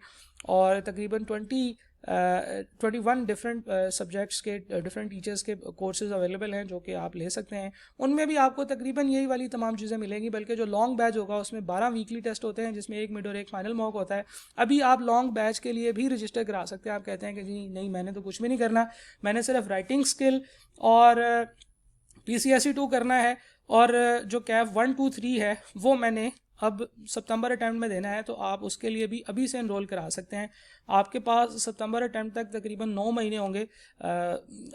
[SPEAKER 1] और तकरीबन 21 डिफरेंट सब्जेक्ट्स के डिफरेंट टीचर्स के कोर्सेज अवेलेबल हैं जो कि आप ले सकते हैं। उनमें भी आपको तकरीबन यही वाली तमाम चीज़ें मिलेंगी, बल्कि जो लॉन्ग बैच होगा उसमें 12 वीकली टेस्ट होते हैं जिसमें एक मिड और एक फाइनल मॉक होता है। अभी आप लॉन्ग बैच के लिए भी रजिस्टर करा सकते हैं। आप कहते हैं कि जी नहीं, मैंने तो कुछ भी नहीं करना, मैंने सिर्फ राइटिंग स्किल और PCSE 2 करना है और जो कैफ 1, 2, 3 है वो मैंने अब सितंबर अटैम्प्ट में देना है, तो आप उसके लिए भी अभी से एनरोल करा सकते हैं। आपके पास सितंबर अटैम्प्ट तक तकरीबन 9 महीने होंगे,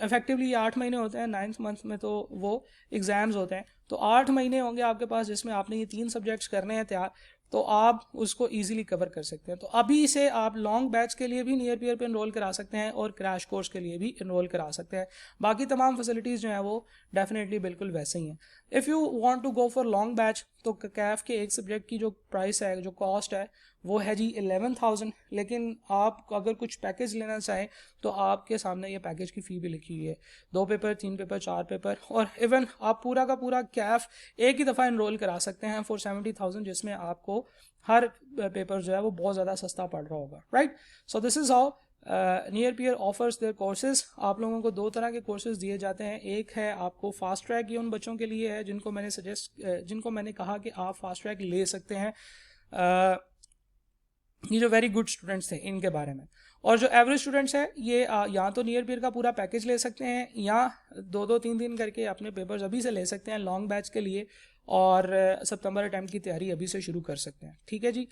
[SPEAKER 1] इफेक्टिवली 8 महीने होते हैं, 9th मंथ में तो वो एग्ज़ाम्स होते हैं, तो 8 महीने होंगे आपके पास जिसमें आपने ये 3 सब्जेक्ट्स करने हैं तैयार, तो आप उसको इजीली कवर कर सकते हैं। तो अभी से आप लॉन्ग बैच के लिए भी नियर पीयर पे एनरोल करा सकते हैं और क्रैश कोर्स के लिए भी एनरोल करा सकते हैं। बाकी तमाम फैसिलिटीज़ जो हैं वो डेफिनेटली बिल्कुल वैसे ही हैं। If you want to go for long batch तो कैफ के एक सब्जेक्ट की जो प्राइस है, जो कॉस्ट है, वो है जी 11,000। लेकिन आप अगर कुछ पैकेज लेना चाहें तो आपके सामने ये पैकेज की फ़ी भी लिखी हुई है, 2 पेपर, 3 पेपर, 4 पेपर, और इवन आप पूरा का पूरा कैफ एक ही दफ़ा एनरोल करा सकते हैं फॉर 70,000, जिसमें आपको हर पेपर जो है वो बहुत ज़्यादा सस्ता पड़ रहा होगा, right. So this is how near peer offers their courses. आप लोगों को 2 तरह के कोर्सेज दिए जाते हैं। एक है आपको फास्ट ट्रैक, ये उन बच्चों के लिए है जिनको मैंने कहा कि आप फास्ट ट्रैक ले सकते हैं, ये जो वेरी गुड स्टूडेंट्स थे इनके बारे में। और जो एवरेज स्टूडेंट्स हैं ये या तो नियर पीयर का पूरा पैकेज ले सकते हैं या 2-2-3 दिन करके अपने पेपर्स अभी से ले सकते हैं लॉन्ग बैच के लिए और सितंबर अटैम्प्ट की तैयारी अभी से शुरू कर सकते हैं, ठीक है जी।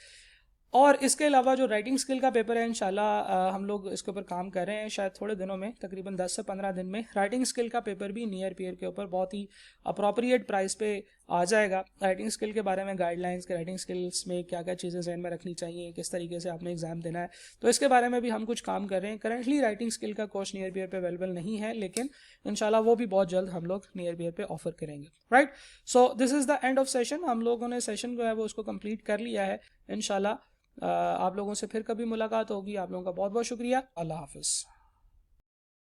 [SPEAKER 1] और इसके अलावा जो राइटिंग स्किल का पेपर है इंशाल्लाह हम लोग इसके ऊपर काम कर रहे हैं, शायद थोड़े दिनों में, तकरीबन 10 से 15 दिन में राइटिंग स्किल का पेपर भी नियर पीयर के ऊपर बहुत ही अप्रोप्रिएट प्राइस पे आ जाएगा। राइटिंग स्किल के बारे में गाइडलाइंस के, राइटिंग स्किल्स में क्या क्या चीज़ें जहन में रखनी चाहिए, किस तरीके से आपने एग्जाम देना है, तो इसके बारे में भी हम कुछ काम कर रहे हैं। करंटली राइटिंग स्किल का कोर्स नियर पीयर पे अवेलेबल नहीं है, लेकिन इंशाल्लाह वो भी बहुत जल्द हम लोग नियर पीयर पे ऑफर करेंगे, right. So this is the end of session. हम लोगों ने सेशन जो है वो उसको कंप्लीट कर लिया है। इंशाल्लाह आप लोगों से फिर कभी मुलाकात होगी। आप लोगों का बहुत बहुत शुक्रिया। अल्लाह हाफिज़।